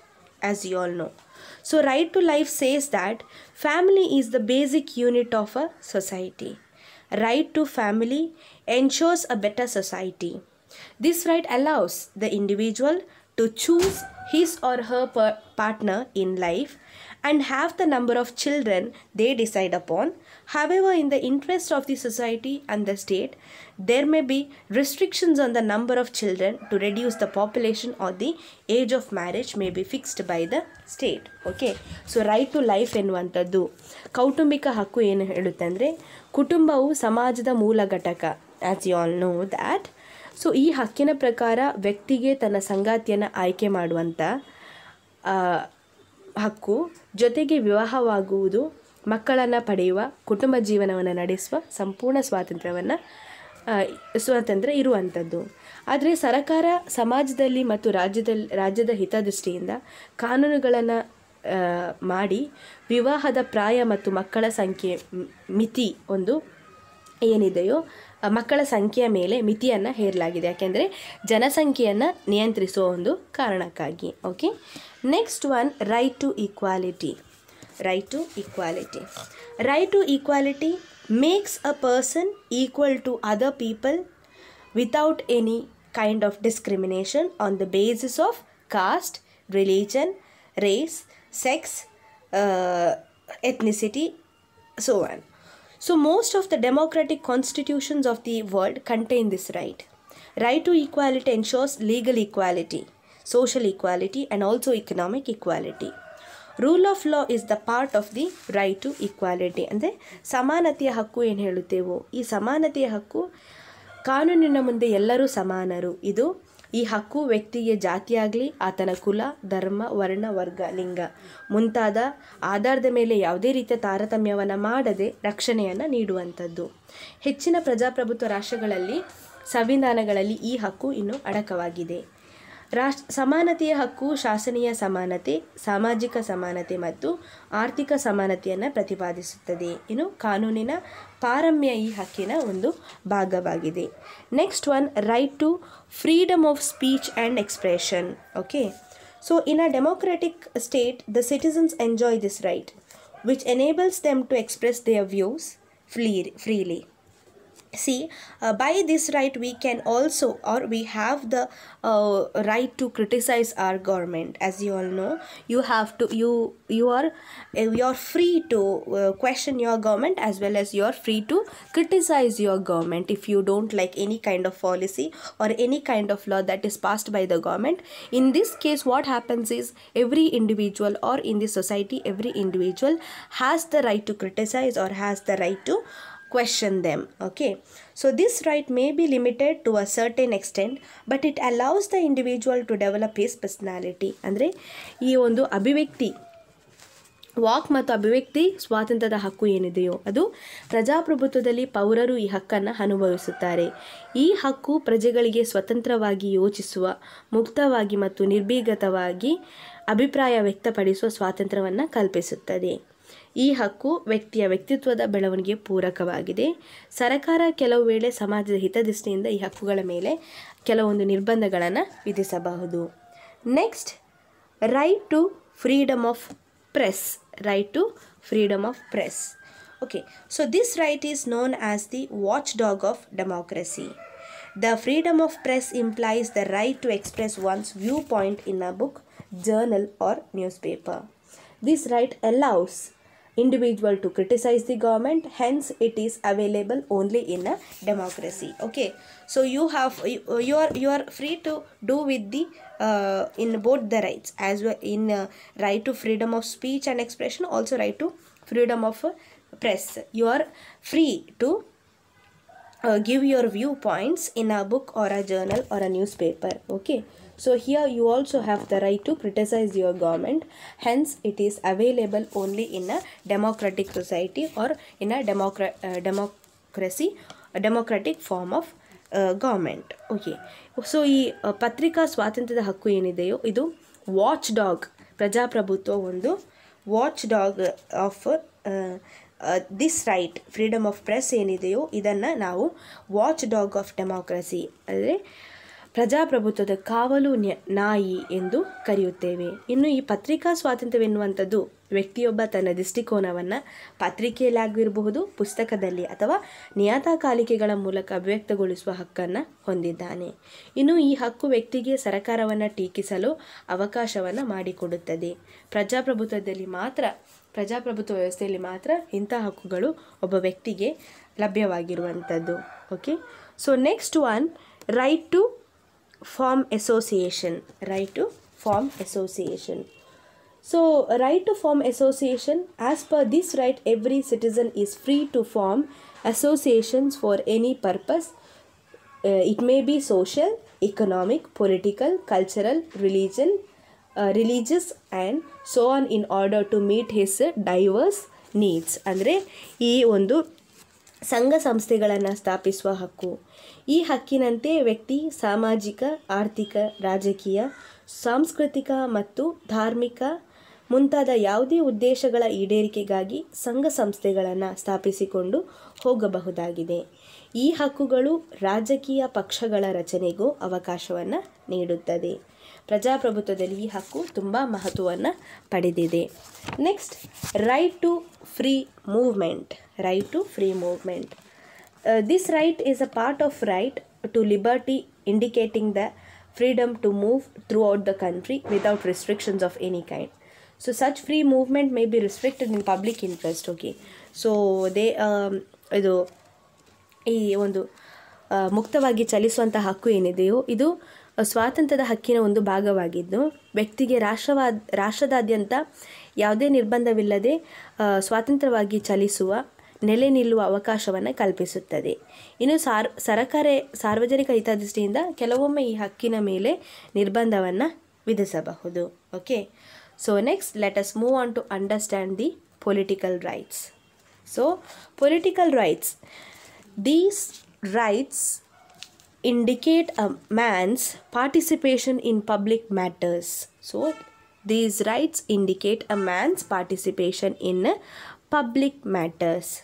as you all know. So right to life says that family is the basic unit of a society. Right to family ensures a better society. This right allows the individual to choose his or her partner in life and have the number of children they decide upon. However, in the interest of the society and the state, there may be restrictions on the number of children to reduce the population, or the age of marriage may be fixed by the state. Okay, so right to life ಎನ್ನುವಂಥದ್ದು ಕೌಟುಂಬಿಕ ಹಕ್ಕು ಏನು ಹೇಳುತ್ತೆ ಅಂದರೆ ಕುಟುಂಬವು ಸಮಾಜದ ಮೂಲ ಘಟಕ, as you all know that. So ಈ ಹಕ್ಕಿನ ಪ್ರಕಾರ ವ್ಯಕ್ತಿಗೆ ತನ್ನ ಸಂಗಾತಿಯನ್ನು ಆಯ್ಕೆ ಮಾಡುವಂಥ ಹಕ್ಕು, ಜೊತೆಗೆ ವಿವಾಹವಾಗುವುದು, ಮಕ್ಕಳನ್ನು ಪಡೆಯುವ, ಕುಟುಂಬ ಜೀವನವನ್ನು ನಡೆಸುವ ಸಂಪೂರ್ಣ ಸ್ವಾತಂತ್ರ್ಯ ಇರುವಂಥದ್ದು. ಆದರೆ ಸರ್ಕಾರ ಸಮಾಜದಲ್ಲಿ ಮತ್ತು ರಾಜ್ಯದ ಹಿತದೃಷ್ಟಿಯಿಂದ ಕಾನೂನುಗಳನ್ನು ಮಾಡಿ ವಿವಾಹದ ಪ್ರಾಯ ಮತ್ತು ಮಕ್ಕಳ ಸಂಖ್ಯೆ ಮಿತಿ ಒಂದು ಏನಿದೆಯೋ ಮಕ್ಕಳ ಸಂಖ್ಯೆಯ ಮೇಲೆ ಮಿತಿಯನ್ನು ಹೇರಲಾಗಿದೆ. ಯಾಕೆಂದರೆ ಜನಸಂಖ್ಯೆಯನ್ನು ನಿಯಂತ್ರಿಸುವ ಒಂದು ಕಾರಣಕ್ಕಾಗಿ. Okay, next one, right to equality. Right to equality. Right to equality makes a person equal to other people without any kind of discrimination on the basis of caste, religion, race, sex, ethnicity, so on. So most of the democratic constitutions of the world contain this right. Right to equality ensures legal equality, social equality, and also economic equality. Rule of law is the part of the right to equality. ಅಂದರೆ ಸಮಾನತೆಯ ಹಕ್ಕು ಏನು ಹೇಳುತ್ತೇವೋ ಈ ಸಮಾನತೆಯ ಹಕ್ಕು ಕಾನೂನಿನ ಮುಂದೆ ಎಲ್ಲರೂ ಸಮಾನರು. ಈ ಹಕ್ಕು ವ್ಯಕ್ತಿಗೆ ಜಾತಿಯಾಗಲಿ, ಆತನ ಕುಲ, ಧರ್ಮ, ವರ್ಣ, ವರ್ಗ, ಲಿಂಗ ಮುಂತಾದ ಆಧಾರದ ಮೇಲೆ ಯಾವುದೇ ರೀತಿಯ ತಾರತಮ್ಯವನ್ನು ಮಾಡದೆ ರಕ್ಷಣೆಯನ್ನು ನೀಡುವಂಥದ್ದು. ಹೆಚ್ಚಿನ ಪ್ರಜಾಪ್ರಭುತ್ವ ರಾಷ್ಟ್ರಗಳಲ್ಲಿ ಸಂವಿಧಾನಗಳಲ್ಲಿ ಈ ಹಕ್ಕು ಇನ್ನೂ ಅಡಕವಾಗಿದೆ. ಸಮಾನತೆಯ ಹಕ್ಕು ಶಾಸನೀಯ ಸಮಾನತೆ, ಸಾಮಾಜಿಕ ಸಮಾನತೆ ಮತ್ತು ಆರ್ಥಿಕ ಸಮಾನತೆಯನ್ನು ಪ್ರತಿಪಾದಿಸುತ್ತದೆ. ಇನ್ನು ಕಾನೂನಿನ ಪಾರಮ್ಯ ಈ ಹಕ್ಕಿನ ಒಂದು ಭಾಗವಾಗಿದೆ. Next one, right to freedom of speech and expression. Okay, so in a democratic state the citizens enjoy this right which enables them to express their views freely. See, by this right we can also, or we have the right to criticize our government. As you all know, you are free to question your government, as well as you are free to criticize your government if you don't like any kind of policy or any kind of law that is passed by the government. In this case, what happens is every individual, or in the society every individual has the right to criticize or has the right to question them. Okay, so this right may be limited to a certain extent, but it allows the individual to develop his personality. ಅಂದರೆ ಈ ಒಂದು ಅಭಿವ್ಯಕ್ತಿ, walk ಮತ್ತು ಅಭಿವ್ಯಕ್ತಿ ಸ್ವಾತಂತ್ರ್ಯದ ಹಕ್ಕು ಏನಿದೆಯೋ ಅದು ಪ್ರಜಾಪ್ರಭುತ್ವದಲ್ಲಿ ಪೌರರು ಈ ಹಕ್ಕನ್ನು ಅನುಭವಿಸುತ್ತಾರೆ. ಈ ಹಕ್ಕು ಪ್ರಜೆಗಳಿಗೆ ಸ್ವತಂತ್ರವಾಗಿ ಯೋಚಿಸುವ, ಮುಕ್ತವಾಗಿ ಮತ್ತು ನಿರ್ಭೀಗತವಾಗಿ ಅಭಿಪ್ರಾಯ ವ್ಯಕ್ತಪಡಿಸುವ ಸ್ವಾತಂತ್ರ್ಯವನ್ನು ಕಲ್ಪಿಸುತ್ತದೆ. ಈ ಹಕ್ಕು ವ್ಯಕ್ತಿಯ ವ್ಯಕ್ತಿತ್ವದ ಬೆಳವಣಿಗೆ ಪೂರಕವಾಗಿದೆ. ಸರ್ಕಾರ ಕೆಲವು ವೇಳೆ ಸಮಾಜದ ಹಿತದೃಷ್ಟಿಯಿಂದ ಈ ಹಕ್ಕುಗಳ ಮೇಲೆ ಕೆಲವೊಂದು ನಿರ್ಬಂಧಗಳನ್ನು ವಿಧಿಸಬಹುದು. Next, right to freedom of press. Right to freedom of press. Okay, so this right is known as the watch dog of democracy. The freedom of press implies the right to express one's viewpoint in a book, journal or newspaper. This right allows individual to criticize the government, hence it is available only in a democracy. Okay, so you are free to do with the in both the rights, as well in right to freedom of speech and expression, also right to freedom of press. You are free to give your viewpoints in a book or a journal or a newspaper. Okay, so here you also have the right to criticize your government, hence it is available only in a democratic society or in a democracy, a democratic form of government. Okay, so ಈ ಪತ್ರಿಕಾ ಸ್ವಾತಂತ್ರ್ಯದ ಹಕ್ಕು ಏನಿದೆಯೋ ಇದು watch dog, ಪ್ರಜಾಪ್ರಭುತ್ವ ಒಂದು watch dog of this right, freedom of press ಏನಿದೆಯೋ ಇದನ್ನು ನಾವು ವಾಚ್ ಡಾಗ್ ಆಫ್ ಡೆಮೋಕ್ರಸಿ, ಅಂದರೆ ಪ್ರಜಾಪ್ರಭುತ್ವದ ಕಾವಲು ನಾಯಿ ಎಂದು ಕರೆಯುತ್ತೇವೆ. ಇನ್ನು ಈ ಪತ್ರಿಕಾ ಸ್ವಾತಂತ್ರ್ಯವೆನ್ನುವಂಥದ್ದು ವ್ಯಕ್ತಿಯೊಬ್ಬ ತನ್ನ ದೃಷ್ಟಿಕೋನವನ್ನು ಪತ್ರಿಕೆಯಲ್ಲಾಗಿರಬಹುದು, ಪುಸ್ತಕದಲ್ಲಿ ಅಥವಾ ನಿಯತಕಾಲಿಕೆಗಳ ಮೂಲಕ ಅಭಿವ್ಯಕ್ತಗೊಳಿಸುವ ಹಕ್ಕನ್ನು ಹೊಂದಿದ್ದಾನೆ. ಇನ್ನು ಈ ಹಕ್ಕು ವ್ಯಕ್ತಿಗೆ ಸರಕಾರವನ್ನು ಟೀಕಿಸಲು ಅವಕಾಶವನ್ನು ಮಾಡಿಕೊಡುತ್ತದೆ. ಪ್ರಜಾಪ್ರಭುತ್ವ ವ್ಯವಸ್ಥೆಯಲ್ಲಿ ಮಾತ್ರ ಇಂಥ ಹಕ್ಕುಗಳು ಒಬ್ಬ ವ್ಯಕ್ತಿಗೆ ಲಭ್ಯವಾಗಿರುವಂಥದ್ದು. Okay, so next one, right to form association. Right to form association. So right to form association, as per this right every citizen is free to form associations for any purpose. It may be social, economic, political, cultural, religious and so on, in order to meet his diverse needs. ಅಂದರೆ ಈ ಒಂದು ಸಂಘ ಸಂಸ್ಥೆಗಳನ್ನು ಸ್ಥಾಪಿಸುವ ಹಕ್ಕು. ಈ ಹಕ್ಕಿನಂತೆ ವ್ಯಕ್ತಿ ಸಾಮಾಜಿಕ, ಆರ್ಥಿಕ, ರಾಜಕೀಯ, ಸಾಂಸ್ಕೃತಿಕ ಮತ್ತು ಧಾರ್ಮಿಕ ಮುಂತಾದ ಯಾವುದೇ ಉದ್ದೇಶಗಳ ಈಡೇರಿಕೆಗಾಗಿ ಸಂಘ ಸಂಸ್ಥೆಗಳನ್ನು ಸ್ಥಾಪಿಸಿಕೊಂಡು ಹೋಗಬಹುದಾಗಿದೆ. ಈ ಹಕ್ಕುಗಳು ರಾಜಕೀಯ ಪಕ್ಷಗಳ ರಚನೆಗೂ ಅವಕಾಶವನ್ನು ನೀಡುತ್ತದೆ. ಪ್ರಜಾಪ್ರಭುತ್ವದಲ್ಲಿ ಈ ಹಕ್ಕು ತುಂಬ ಮಹತ್ವವನ್ನು ಪಡೆದಿದೆ. Next, right to free movement. Right to free movement. This right is a part of right to liberty, indicating the freedom to move throughout the country without restrictions of any kind. So such free movement may be restricted in public interest. Okay, so ಇದು ಈ ಒಂದು ಮುಕ್ತವಾಗಿ ಚಲಿಸುವಂಥ ಹಕ್ಕು ಏನಿದೆಯೋ ಇದು ಸ್ವಾತಂತ್ರ್ಯದ ಹಕ್ಕಿನ ಒಂದು ಭಾಗವಾಗಿದ್ದು ವ್ಯಕ್ತಿಗೆ ರಾಷ್ಟ್ರದಾದ್ಯಂತ ಯಾವುದೇ ನಿರ್ಬಂಧವಿಲ್ಲದೆ ಸ್ವತಂತ್ರವಾಗಿ ಚಲಿಸುವ, ನೆಲೆ ನಿಲ್ಲುವ ಅವಕಾಶವನ್ನು ಕಲ್ಪಿಸುತ್ತದೆ. ಇನ್ನು ಸಾರ್ವಜನಿಕ ಹಿತದೃಷ್ಟಿಯಿಂದ ಕೆಲವೊಮ್ಮೆ ಈ ಹಕ್ಕಿನ ಮೇಲೆ ನಿರ್ಬಂಧವನ್ನು ವಿಧಿಸಬಹುದು. Okay, so next let us move on to understand the political rights. So political rights, these rights indicate a man's participation in public matters. So these rights indicate a man's participation in public matters.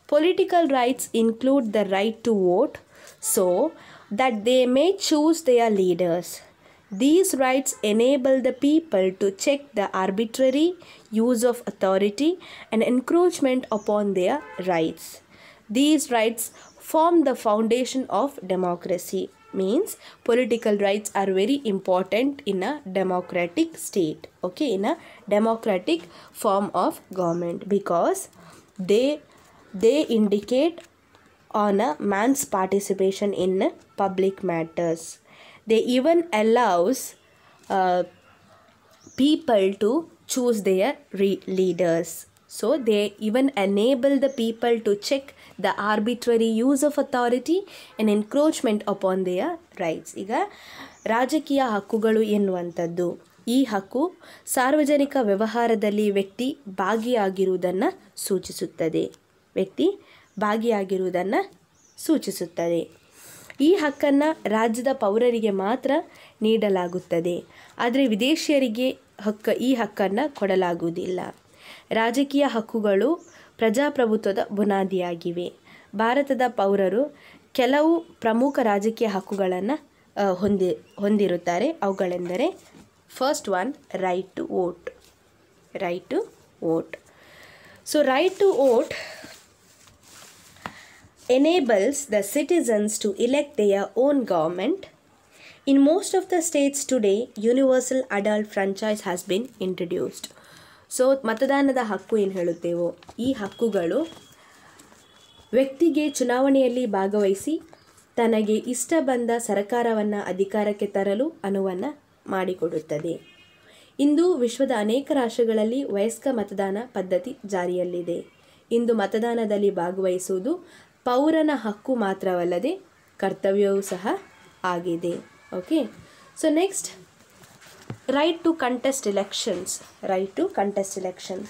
Political rights include the right to vote so that they may choose their leaders. These rights enable the people to check the arbitrary use of authority and encroachment upon their rights. These rights form the foundation of democracy. Means political rights are very important in a democratic state. Okay, in a democratic form of government, because they indicate on a man's participation in public matters. They even allows people to choose their leaders. So they even enable the people to check the arbitrary use of authority and encroachment upon their rights. ಈಗ ರಾಜಕೀಯ ಹಕ್ಕುಗಳು ಎನ್ನುವಂಥದ್ದು, ಈ ಹಕ್ಕು ಸಾರ್ವಜನಿಕ ವ್ಯವಹಾರದಲ್ಲಿ ವ್ಯಕ್ತಿ ಭಾಗಿಯಾಗಿರುವುದನ್ನು ಸೂಚಿಸುತ್ತದೆ. ಈ ಹಕ್ಕನ್ನು ರಾಜ್ಯದ ಪೌರರಿಗೆ ಮಾತ್ರ ನೀಡಲಾಗುತ್ತದೆ, ಆದರೆ ವಿದೇಶಿಯರಿಗೆ ಈ ಹಕ್ಕನ್ನು ಕೊಡಲಾಗುವುದಿಲ್ಲ. ರಾಜಕೀಯ ಹಕ್ಕುಗಳು ಪ್ರಜಾಪ್ರಭುತ್ವದ ಬುನಾದಿಯಾಗಿವೆ. ಭಾರತದ ಪೌರರು ಕೆಲವು ಪ್ರಮುಖ ರಾಜಕೀಯ ಹಕ್ಕುಗಳನ್ನು ಹೊಂದಿರುತ್ತಾರೆ. ಅವುಗಳೆಂದರೆ first one, right to vote. So right to vote enables the citizens to elect their own government. In most of the states today, universal adult franchise has been introduced. So ಮತದಾನದ ಹಕ್ಕು ಏನು ಹೇಳುತ್ತೇವೋ, ಈ ಹಕ್ಕುಗಳು ವ್ಯಕ್ತಿಗೆ ಚುನಾವಣೆಯಲ್ಲಿ ಭಾಗವಹಿಸಿ ತನಗೆ ಇಷ್ಟ ಬಂದ ಸರ್ಕಾರವನ್ನು ಅಧಿಕಾರಕ್ಕೆ ತರಲು ಅನುವನ್ನು ಮಾಡಿಕೊಡುತ್ತದೆ. ಇಂದು ವಿಶ್ವದ ಅನೇಕ ರಾಷ್ಟ್ರಗಳಲ್ಲಿ ವಯಸ್ಕ ಮತದಾನ ಪದ್ಧತಿ ಜಾರಿಯಲ್ಲಿದೆ. ಇಂದು ಮತದಾನದಲ್ಲಿ ಭಾಗವಹಿಸುವುದು ಪೌರನ ಹಕ್ಕು ಮಾತ್ರವಲ್ಲದೆ ಕರ್ತವ್ಯವೂ ಸಹ ಆಗಿದೆ. Okay, so next, right to contest elections.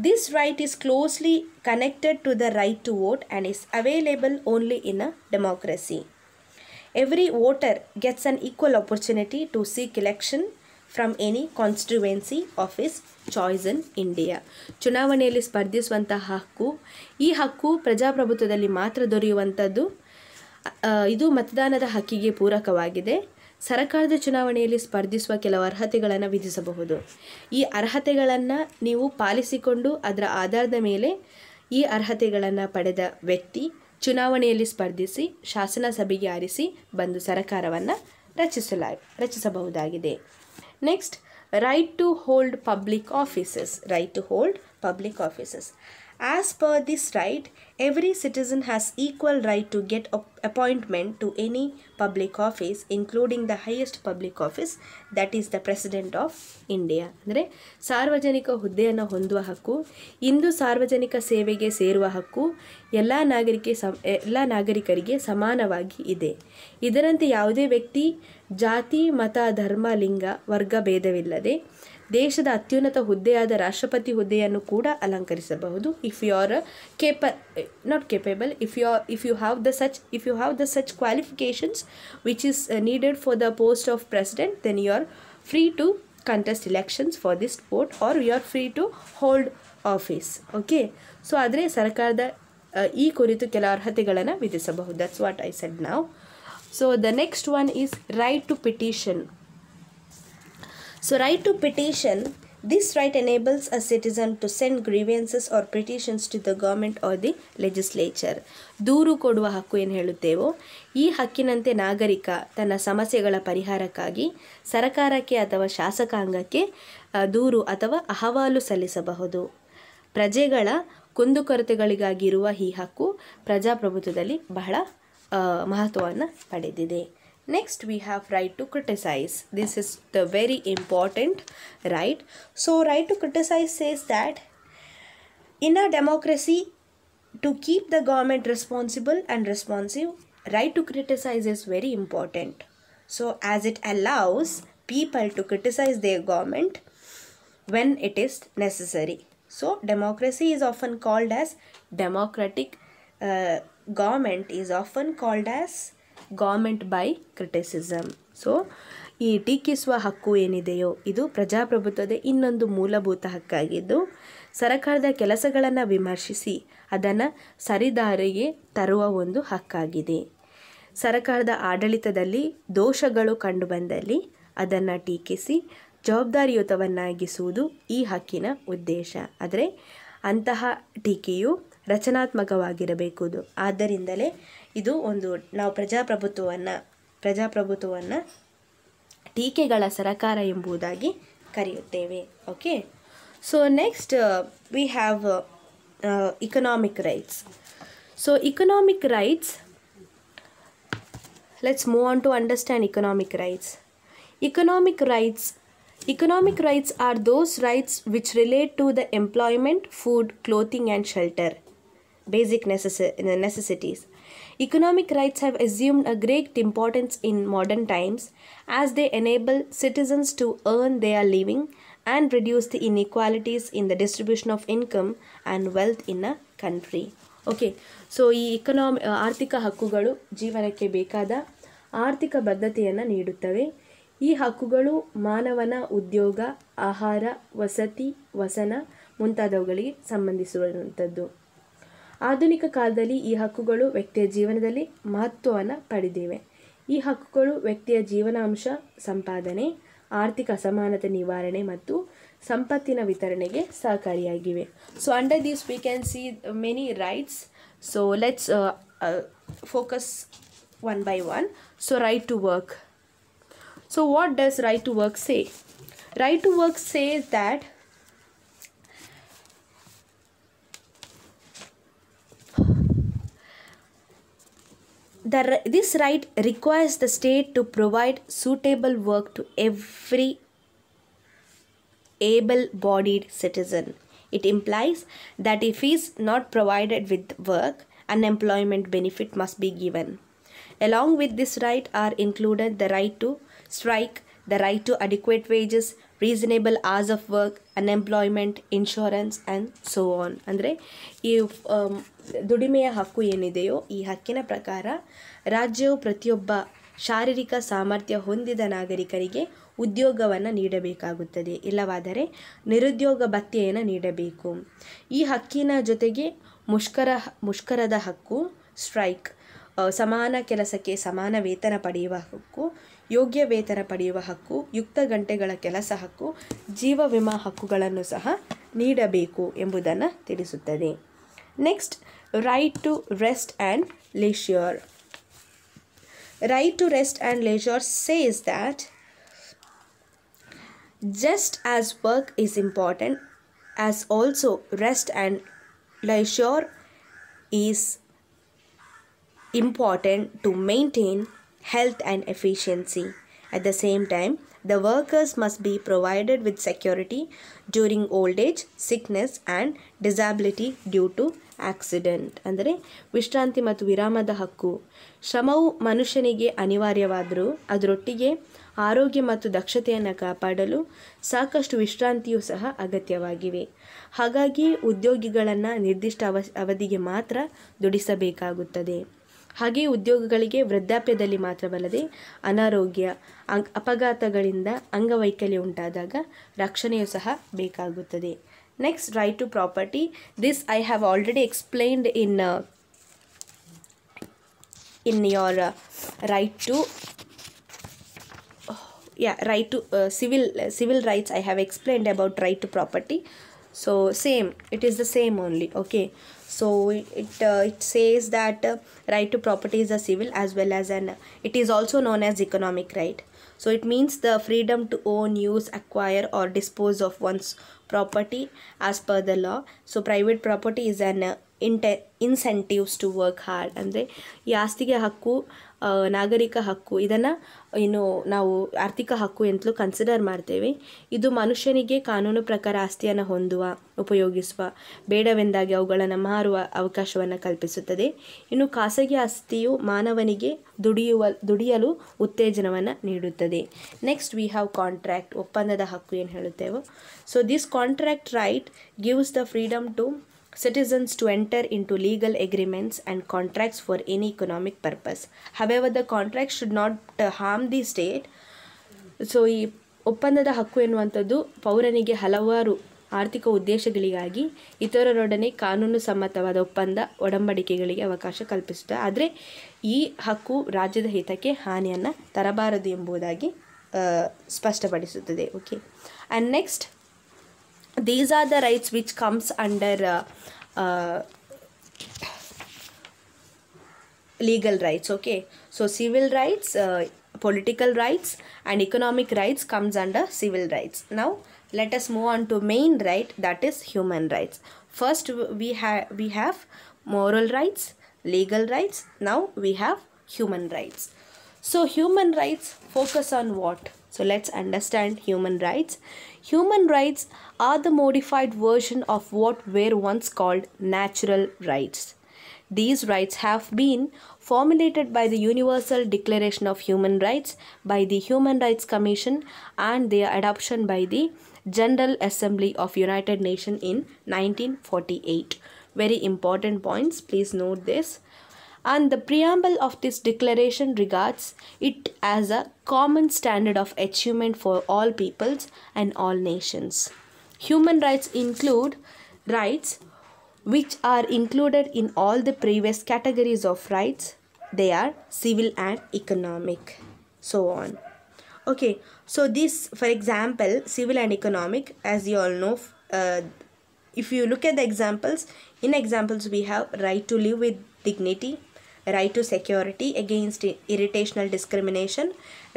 This right is closely connected to the right to vote and is available only in a democracy. Every voter gets an equal opportunity to seek election from any constituency of his choice in India. ಚುನಾವಣೆಯಲ್ಲಿ ಸ್ಪರ್ಧಿಸುವಂತಹ ಹಕ್ಕು, ಈ ಹಕ್ಕು ಪ್ರಜಾಪ್ರಭುತ್ವದಲ್ಲಿ ಮಾತ್ರ ದೊರೆಯುವಂಥದ್ದು. ಇದು ಮತದಾನದ ಹಕ್ಕಿಗೆ ಪೂರಕವಾಗಿದೆ. ಸರ್ಕಾರದ ಚುನಾವಣೆಯಲ್ಲಿ ಸ್ಪರ್ಧಿಸುವ ಕೆಲವು ಅರ್ಹತೆಗಳನ್ನು ವಿಧಿಸಬಹುದು. ಈ ಅರ್ಹತೆಗಳನ್ನು ನೀವು ಪಾಲಿಸಿಕೊಂಡು ಅದರ ಆಧಾರದ ಮೇಲೆ ಈ ಅರ್ಹತೆಗಳನ್ನು ಪಡೆದ ವ್ಯಕ್ತಿ ಚುನಾವಣೆಯಲ್ಲಿ ಸ್ಪರ್ಧಿಸಿ ಶಾಸನ ಸಭೆಗೆ ಆರಿಸಿ ಬಂದು ಸರ್ಕಾರವನ್ನು ರಚಿಸಬಹುದಾಗಿದೆ. Next, right to hold public offices. As per this right, every citizen has equal right to get appointment to any public office, including the highest public office, that is the President of India. ಅಂದರೆ ಸಾರ್ವಜನಿಕ ಹುದ್ದೆಯನ್ನು ಹೊಂದುವ ಹಕ್ಕು, ಇಂದು ಸಾರ್ವಜನಿಕ ಸೇವೆಗೆ ಸೇರುವ ಹಕ್ಕು ಎಲ್ಲ ನಾಗರಿಕರಿಗೆ ಸಮಾನವಾಗಿ ಇದೆ. ಇದರಂತೆ ಯಾವುದೇ ವ್ಯಕ್ತಿ ಜಾತಿ, ಮತ, ಧರ್ಮ, ಲಿಂಗ, ವರ್ಗ ಭೇದವಿಲ್ಲದೆ ದೇಶದ ಅತ್ಯುನ್ನತ ಹುದ್ದೆಯಾದ ರಾಷ್ಟ್ರಪತಿ ಹುದ್ದೆಯನ್ನು ಕೂಡ ಅಲಂಕರಿಸಬಹುದು. if you have the such qualifications which is needed for the post of president, then you are free to contest elections for this vote, or you are free to hold office. okay, so ಆದರೆ ಸರ್ಕಾರದ ಈ ಕುರಿತು ಕೆಲ ಅರ್ಹತೆಗಳನ್ನು ವಿಧಿಸಬಹುದು. that's what I said now. so the next one is right to petition. So right to petition, this right enables a citizen to send grievances or petitions to the government or the legislature. ದೂರು ಕೊಡುವ ಹಕ್ಕು ಏನು ಹೇಳುತ್ತೇವೋ, ಈ ಹಕ್ಕಿನಂತೆ ನಾಗರಿಕ ತನ್ನ ಸಮಸ್ಯೆಗಳ ಪರಿಹಾರಕ್ಕಾಗಿ ಸರ್ಕಾರಕ್ಕೆ ಅಥವಾ ಶಾಸಕಾಂಗಕ್ಕೆ ದೂರು ಅಥವಾ ಅಹವಾಲು ಸಲ್ಲಿಸಬಹುದು. ಪ್ರಜೆಗಳ ಕುಂದುಕೊರತೆಗಳಿಗಾಗಿರುವ ಈ ಹಕ್ಕು ಪ್ರಜಾಪ್ರಭುತ್ವದಲ್ಲಿ ಬಹಳ ಮಹತ್ವವನ್ನು ಪಡೆದಿದೆ. Next, we have right to criticize. This is the very important right. So right to criticize says that in a democracy, to keep the government responsible and responsive, right to criticize is very important. So as it allows people to criticize their government when it is necessary. So democracy is often called as democratic government is often called as government by criticism. So ಈ ಟೀಕಿಸುವ ಹಕ್ಕು ಏನಿದೆಯೋ ಇದು ಪ್ರಜಾಪ್ರಭುತ್ವದ ಇನ್ನೊಂದು ಮೂಲಭೂತ ಹಕ್ಕಾಗಿದ್ದು, ಸರ್ಕಾರದ ಕೆಲಸಗಳನ್ನು ವಿಮರ್ಶಿಸಿ ಅದನ್ನು ಸರಿದಾರಿಗೆ ತರುವ ಒಂದು ಹಕ್ಕಾಗಿದೆ. ಸರ್ಕಾರದ ಆಡಳಿತದಲ್ಲಿ ದೋಷಗಳು ಕಂಡುಬಂದಲ್ಲಿ ಅದನ್ನು ಟೀಕಿಸಿ ಜವಾಬ್ದಾರಿಯುತವನ್ನಾಗಿಸುವುದು ಈ ಹಕ್ಕಿನ ಉದ್ದೇಶ. ಆದರೆ ಅಂತಹ ಟೀಕೆಯು ರಚನಾತ್ಮಕವಾಗಿರಬೇಕು. ಆದ್ದರಿಂದಲೇ ಇದು ಒಂದು ನಾವು ಪ್ರಜಾಪ್ರಭುತ್ವವನ್ನು ಟೀಕೆಗಳ ಸರಕಾರ ಎಂಬುದಾಗಿ ಕರೆಯುತ್ತೇವೆ. Okay, so next we have economic rights. So economic rights, let's move on to understand economic rights. Economic rights are those rights which relate to the employment, food, clothing and shelter, basic necessities. Economic rights have assumed a great importance in modern times as they enable citizens to earn their living and reduce the inequalities in the distribution of income and wealth in a country. Okay, so ಈ ಆರ್ಥಿಕ ಹಕ್ಕುಗಳು ಜೀವನಕ್ಕೆ ಬೇಕಾದ ಆರ್ಥಿಕ ಬದ್ಧತೆಯನ್ನು ನೀಡುತ್ತವೆ. ಈ ಹಕ್ಕುಗಳು ಮಾನವನ ಉದ್ಯೋಗ, ಆಹಾರ, ವಸತಿ, ವಸನ ಮುಂತಾದವುಗಳಿಗೆ ಸಂಬಂಧಿಸಿರುವಂಥದ್ದು. ಆಧುನಿಕ ಕಾಲದಲ್ಲಿ ಈ ಹಕ್ಕುಗಳು ವ್ಯಕ್ತಿಯ ಜೀವನದಲ್ಲಿ ಮಹತ್ವವನ್ನು ಪಡೆದಿವೆ. ಈ ಹಕ್ಕುಗಳು ವ್ಯಕ್ತಿಯ ಜೀವನಾಂಶ ಸಂಪಾದನೆ, ಆರ್ಥಿಕ ಅಸಮಾನತೆ ನಿವಾರಣೆ ಮತ್ತು ಸಂಪತ್ತಿನ ವಿತರಣೆಗೆ ಸಹಕಾರಿಯಾಗಿವೆ. So under this we can see many rights. So let's focus one by one. So right to work. So what does right to work say? Right to work says that this right requires the state to provide suitable work to every able-bodied citizen. It implies that if he is not provided with work, unemployment benefit must be given. Along with this right are included the right to strike, the right to adequate wages, reasonable hours of work, unemployment, insurance and so on. ಅಂದರೆ ಈ ದುಡಿಮೆಯ ಹಕ್ಕು ಏನಿದೆಯೋ ಈ ಹಕ್ಕಿನ ಪ್ರಕಾರ ರಾಜ್ಯವು ಪ್ರತಿಯೊಬ್ಬ ಶಾರೀರಿಕ ಸಾಮರ್ಥ್ಯ ಹೊಂದಿದ ನಾಗರಿಕರಿಗೆ ಉದ್ಯೋಗವನ್ನು ನೀಡಬೇಕಾಗುತ್ತದೆ, ಇಲ್ಲವಾದರೆ ನಿರುದ್ಯೋಗ ಭತ್ಯೆಯನ್ನು ನೀಡಬೇಕು. ಈ ಹಕ್ಕಿನ ಜೊತೆಗೆ ಮುಷ್ಕರದ ಹಕ್ಕು, ಸ್ಟ್ರೈಕ್, ಸಮಾನ ಕೆಲಸಕ್ಕೆ ಸಮಾನ ವೇತನ ಪಡೆಯುವ ಹಕ್ಕು, ಯೋಗ್ಯ ವೇತನ ಪಡೆಯುವ ಹಕ್ಕು, ಯುಕ್ತ ಗಂಟೆಗಳ ಕೆಲಸ ಹಕ್ಕು, ಜೀವ ವಿಮಾ ಹಕ್ಕುಗಳನ್ನು ಸಹ ನೀಡಬೇಕು ಎಂಬುದನ್ನು ತಿಳಿಸುತ್ತದೆ. Next, right to rest and leisure. Right to rest and leisure says that just as work is important, as also rest and leisure is important to maintain health and efficiency. At the same time, the workers must be provided with security during old age, sickness and disability due to accident. ಅಂದರೆ ವಿಶ್ರಾಂತಿ ಮತ್ತು ವಿರಾಮದ ಹಕ್ಕು. ಶ್ರಮವು ಮನುಷ್ಯನಿಗೆ ಅನಿವಾರ್ಯವಾದರೂ ಅದರೊಟ್ಟಿಗೆ ಆರೋಗ್ಯ ಮತ್ತು ದಕ್ಷತೆಯನ್ನು ಕಾಪಾಡಲು ಸಾಕಷ್ಟು ವಿಶ್ರಾಂತಿಯೂ ಸಹ ಅಗತ್ಯವಾಗಿವೆ. ಹಾಗಾಗಿ ಉದ್ಯೋಗಿಗಳನ್ನು ನಿರ್ದಿಷ್ಟ ಅವಧಿಗೆ ಮಾತ್ರ ದುಡಿಸಬೇಕಾಗುತ್ತದೆ. ಹಾಗೆಯೇ ಉದ್ಯೋಗಗಳಿಗೆ ವೃದ್ಧಾಪ್ಯದಲ್ಲಿ ಮಾತ್ರವಲ್ಲದೆ ಅನಾರೋಗ್ಯ, ಅಪಘಾತಗಳಿಂದ ಅಂಗವೈಕಲ್ಯ ಉಂಟಾದಾಗ ರಕ್ಷಣೆಯೂ ಸಹ ಬೇಕಾಗುತ್ತದೆ. Next, right to property. This I have already explained in your right to civil rights. I have explained about right to property. So same, it is the same only. Okay, so it says that right to property is a civil as well as it is also known as economic right. So it means the freedom to own, use, acquire or dispose of one's property as per the law. So private property is an incentives to work hard. ಅಂದರೆ ಈ ಆಸ್ತಿಗೆ ಹಕ್ಕು, ನಾಗರಿಕ ಹಕ್ಕು, ಇದನ್ನು ನಾವು ಆರ್ಥಿಕ ಹಕ್ಕು ಅಂತಲೂ ಕನ್ಸಿಡರ್ ಮಾಡ್ತೇವೆ. ಇದು ಮನುಷ್ಯನಿಗೆ ಕಾನೂನು ಪ್ರಕಾರ ಆಸ್ತಿಯನ್ನು ಹೊಂದುವ, ಉಪಯೋಗಿಸುವ, ಬೇಡವೆಂದಾಗಿ ಅವುಗಳನ್ನು ಮಾರುವ ಅವಕಾಶವನ್ನು ಕಲ್ಪಿಸುತ್ತದೆ. ಇನ್ನು ಖಾಸಗಿ ಆಸ್ತಿಯು ಮಾನವನಿಗೆ ದುಡಿಯಲು ಉತ್ತೇಜನವನ್ನು ನೀಡುತ್ತದೆ. ನೆಕ್ಸ್ಟ್ ವಿ ಹ್ಯಾವ್ ಕಾಂಟ್ರಾಕ್ಟ್, ಒಪ್ಪಂದದ ಹಕ್ಕು ಏನು ಹೇಳುತ್ತೇವೋ. So this contract right gives the freedom to citizens to enter into legal agreements and contracts for any economic purpose. However, the contract should not harm the state. So ಈ ಒಪ್ಪಂದದ ಹಕ್ಕು ಎನ್ನುವಂಥದ್ದು ಪೌರನಿಗೆ ಹಲವಾರು ಆರ್ಥಿಕ ಉದ್ದೇಶಗಳಿಗಾಗಿ ಇತರರೊಡನೆ ಕಾನೂನು ಸಮ್ಮತವಾದ ಒಡಂಬಡಿಕೆಗಳಿಗೆ ಅವಕಾಶ ಕಲ್ಪಿಸುತ್ತದೆ. ಆದರೆ ಈ ಹಕ್ಕು ರಾಜ್ಯದ ಹಿತಕ್ಕೆ ಹಾನಿಯನ್ನು ತರಬಾರದು ಎಂಬುದಾಗಿ ಸ್ಪಷ್ಟಪಡಿಸುತ್ತದೆ. Okay, and next, these are the rights which comes under legal rights. Okay, so civil rights, political rights and economic rights comes under civil rights. Now let us move on to main right, that is human rights. First we have moral rights, legal rights. Now we have human rights. So human rights focus on what? So let's understand human rights. Human rights are the modified version of what were once called natural rights. These rights have been formulated by the Universal Declaration of Human Rights, by the Human Rights Commission, and their adoption by the General Assembly of United Nations in 1948. Very important points, please note this. And the preamble of this declaration regards it as a common standard of achievement for all peoples and all nations. Human rights include rights which are included in all the previous categories of rights. They are civil and economic, so on. Okay, so this, for example, civil and economic, as you all know, if you look at the examples, in examples we have right to live with dignity, right to security against irritational discrimination,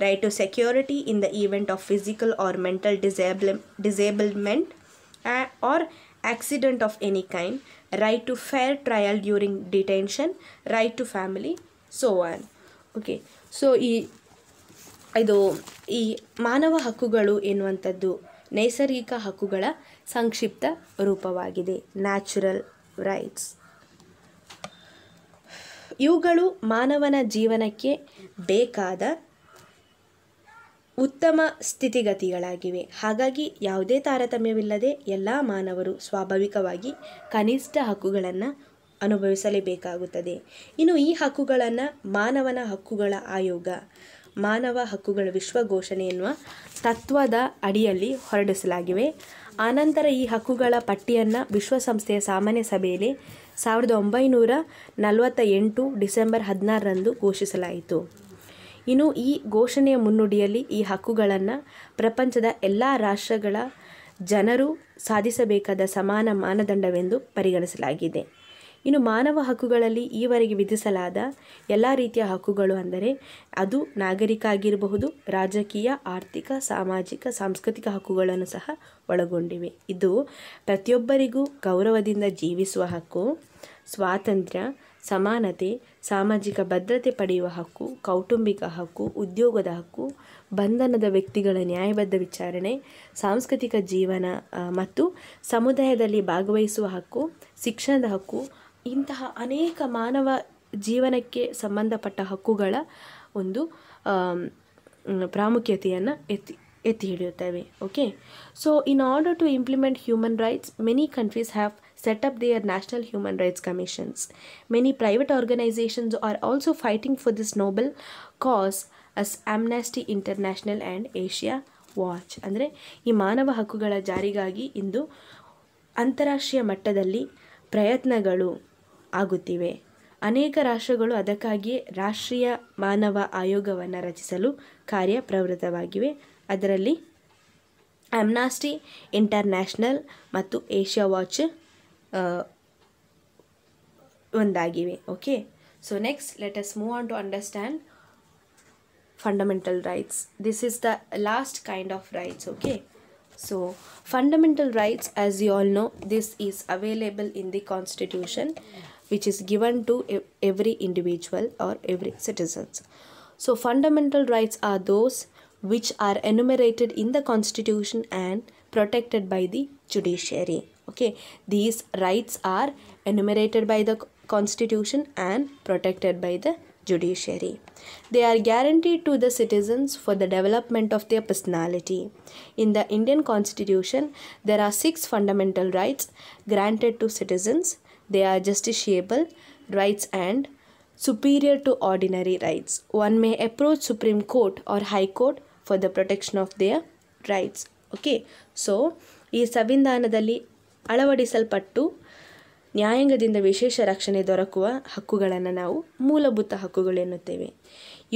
right to security in the event of physical or mental disablement or accident of any kind, right to fair trial during detention, right to family, so on. Okay, so ಈ ಮಾನವ ಹಕ್ಕುಗಳು ಎನ್ನುವಂಥದ್ದು ನೈಸರ್ಗಿಕ ಹಕ್ಕುಗಳ ಸಂಕ್ಷಿಪ್ತ ರೂಪವಾಗಿದೆ, natural rights. ಇವುಗಳು ಮಾನವನ ಜೀವನಕ್ಕೆ ಬೇಕಾದ ಉತ್ತಮ ಸ್ಥಿತಿಗತಿಗಳಾಗಿವೆ. ಹಾಗಾಗಿ ಯಾವುದೇ ತಾರತಮ್ಯವಿಲ್ಲದೆ ಎಲ್ಲ ಮಾನವರು ಸ್ವಾಭಾವಿಕವಾಗಿ ಕನಿಷ್ಠ ಹಕ್ಕುಗಳನ್ನು ಅನುಭವಿಸಲೇಬೇಕಾಗುತ್ತದೆ. ಇನ್ನು ಈ ಹಕ್ಕುಗಳನ್ನು ಮಾನವನ ಹಕ್ಕುಗಳ ಆಯೋಗ, ಮಾನವ ಹಕ್ಕುಗಳ ವಿಶ್ವಘೋಷಣೆ ಎನ್ನುವ ತತ್ವದ ಅಡಿಯಲ್ಲಿ ಹೊರಡಿಸಲಾಗಿವೆ. ಆನಂತರ ಈ ಹಕ್ಕುಗಳ ಪಟ್ಟಿಯನ್ನು ವಿಶ್ವಸಂಸ್ಥೆಯ ಸಾಮಾನ್ಯ ಸಭೆಯಲ್ಲಿ 1948 ಡಿಸೆಂಬರ್ 16ರಂದು ಘೋಷಿಸಲಾಯಿತು. ಇನ್ನು ಈ ಘೋಷಣೆಯ ಮುನ್ನುಡಿಯಲ್ಲಿ ಈ ಹಕ್ಕುಗಳನ್ನು ಪ್ರಪಂಚದ ಎಲ್ಲ ರಾಷ್ಟ್ರಗಳ ಜನರು ಸಾಧಿಸಬೇಕಾದ ಸಮಾನ ಮಾನದಂಡವೆಂದು ಪರಿಗಣಿಸಲಾಗಿದೆ. ಇನ್ನು ಮಾನವ ಹಕ್ಕುಗಳಲ್ಲಿ ಈವರೆಗೆ ವಿಧಿಸಲಾದ ಎಲ್ಲ ರೀತಿಯ ಹಕ್ಕುಗಳು ಅಂದರೆ ಅದು ನಾಗರಿಕ ಆಗಿರಬಹುದು, ರಾಜಕೀಯ, ಆರ್ಥಿಕ, ಸಾಮಾಜಿಕ, ಸಾಂಸ್ಕೃತಿಕ ಹಕ್ಕುಗಳನ್ನು ಸಹ ಒಳಗೊಂಡಿವೆ. ಇದು ಪ್ರತಿಯೊಬ್ಬರಿಗೂ ಗೌರವದಿಂದ ಜೀವಿಸುವ ಹಕ್ಕು, ಸ್ವಾತಂತ್ರ್ಯ, ಸಮಾನತೆ, ಸಾಮಾಜಿಕ ಭದ್ರತೆ ಪಡೆಯುವ ಹಕ್ಕು, ಕೌಟುಂಬಿಕ ಹಕ್ಕು, ಉದ್ಯೋಗದ ಹಕ್ಕು, ಬಂಧನದ ವ್ಯಕ್ತಿಗಳ ನ್ಯಾಯಬದ್ಧ ವಿಚಾರಣೆ, ಸಾಂಸ್ಕೃತಿಕ ಜೀವನ ಮತ್ತು ಸಮುದಾಯದಲ್ಲಿ ಭಾಗವಹಿಸುವ ಹಕ್ಕು, ಶಿಕ್ಷಣದ ಹಕ್ಕು, ಇಂತಹ ಅನೇಕ ಮಾನವ ಜೀವನಕ್ಕೆ ಸಂಬಂಧಪಟ್ಟ ಹಕ್ಕುಗಳ ಒಂದು ಪ್ರಾಮುಖ್ಯತೆಯನ್ನು ಎತ್ತಿ ಹಿಡಿಯುತ್ತವೆ. Okay, so in order to implement human rights, many countries have set up their national human rights commissions. Many private organizations are also fighting for this noble cause as Amnesty International and Asia Watch. ಅಂದರೆ ಈ ಮಾನವ ಹಕ್ಕುಗಳ ಜಾರಿಗಾಗಿ ಇಂದು ಅಂತಾರಾಷ್ಟ್ರೀಯ ಮಟ್ಟದಲ್ಲಿ ಪ್ರಯತ್ನಗಳು ಆಗುತ್ತಿವೆ. ಅನೇಕ ರಾಷ್ಟ್ರಗಳು ಅದಕ್ಕಾಗಿಯೇ ರಾಷ್ಟ್ರೀಯ ಮಾನವ ಆಯೋಗವನ್ನು ರಚಿಸಲು ಕಾರ್ಯಪ್ರವೃತ್ತವಾಗಿವೆ. ಅದರಲ್ಲಿ ಆಮ್ನೆಸ್ಟಿ ಇಂಟರ್ನ್ಯಾಷನಲ್ ಮತ್ತು ಏಷ್ಯಾ ವಾಚ್ ಒಂದಾಗಿವೆ. Okay, so next let us move on to understand fundamental rights. This is the last kind of rights. Okay, so fundamental rights, as you all know, this is available in the constitution, which is given to every individual or every citizens. So fundamental rights are those which are enumerated in the constitution and protected by the judiciary. Okay, these rights are enumerated by the constitution and protected by the judiciary. They are guaranteed to the citizens for the development of their personality. In the Indian Constitution, there are 6 fundamental rights granted to citizens. They are justiciable rights and superior to ordinary rights. One may approach Supreme Court or High Court for the protection of their rights. Okay, so ಈ ಸಂವಿಧಾನದಲ್ಲಿ ಅಳವಡಿಸಲ್ಪಟ್ಟು ನ್ಯಾಯಾಂಗದಿಂದ ವಿಶೇಷ ರಕ್ಷಣೆ ದೊರಕುವ ಹಕ್ಕುಗಳನ್ನು ನಾವು ಮೂಲಭೂತ ಹಕ್ಕುಗಳು ಎನ್ನುತ್ತೇವೆ.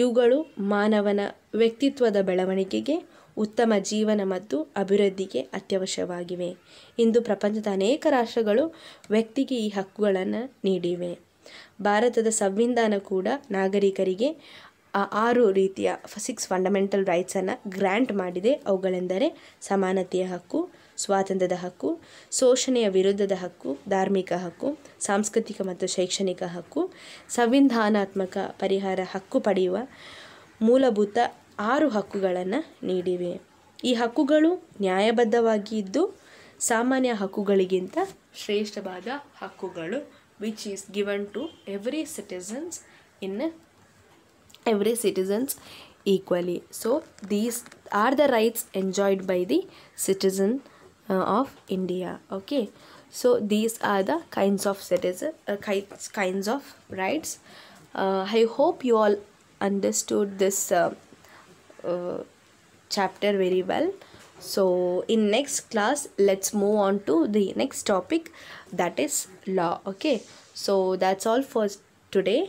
ಇವುಗಳು ಮಾನವನ ವ್ಯಕ್ತಿತ್ವದ ಬೆಳವಣಿಗೆಗೆ, ಉತ್ತಮ ಜೀವನ ಮತ್ತು ಅಭಿವೃದ್ಧಿಗೆ ಅತ್ಯವಶ್ಯವಾಗಿವೆ. ಇಂದು ಪ್ರಪಂಚದ ಅನೇಕ ರಾಷ್ಟ್ರಗಳು ವ್ಯಕ್ತಿಗೆ ಈ ಹಕ್ಕುಗಳನ್ನು ನೀಡಿವೆ. ಭಾರತದ ಸಂವಿಧಾನ ಕೂಡ ನಾಗರಿಕರಿಗೆ 6 ರೀತಿಯ 6 ಫಂಡಮೆಂಟಲ್ ರೈಟ್ಸನ್ನು ಗ್ರ್ಯಾಂಟ್ ಮಾಡಿದೆ. ಅವುಗಳೆಂದರೆ ಸಮಾನತೆಯ ಹಕ್ಕು, ಸ್ವಾತಂತ್ರ್ಯದ ಹಕ್ಕು, ಶೋಷಣೆಯ ವಿರುದ್ಧದ ಹಕ್ಕು, ಧಾರ್ಮಿಕ ಹಕ್ಕು, ಸಾಂಸ್ಕೃತಿಕ ಮತ್ತು ಶೈಕ್ಷಣಿಕ ಹಕ್ಕು, ಸಂವಿಧಾನಾತ್ಮಕ ಪರಿಹಾರ ಹಕ್ಕು ಪಡೆಯುವ ಮೂಲಭೂತ 6 ಹಕ್ಕುಗಳನ್ನು ನೀಡಿವೆ. ಈ ಹಕ್ಕುಗಳು ನ್ಯಾಯಬದ್ಧವಾಗಿ ಇದ್ದು ಸಾಮಾನ್ಯ ಹಕ್ಕುಗಳಿಗಿಂತ ಶ್ರೇಷ್ಠವಾದ ಹಕ್ಕುಗಳು which is given to every citizens equally. So these are the rights enjoyed by the citizen of India. Okay, so these are the kinds of rights. I hope you all understood this chapter very well. So in next class, let's move on to the next topic, that is law. Okay, so that's all for today.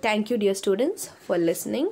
Thank you dear students for listening.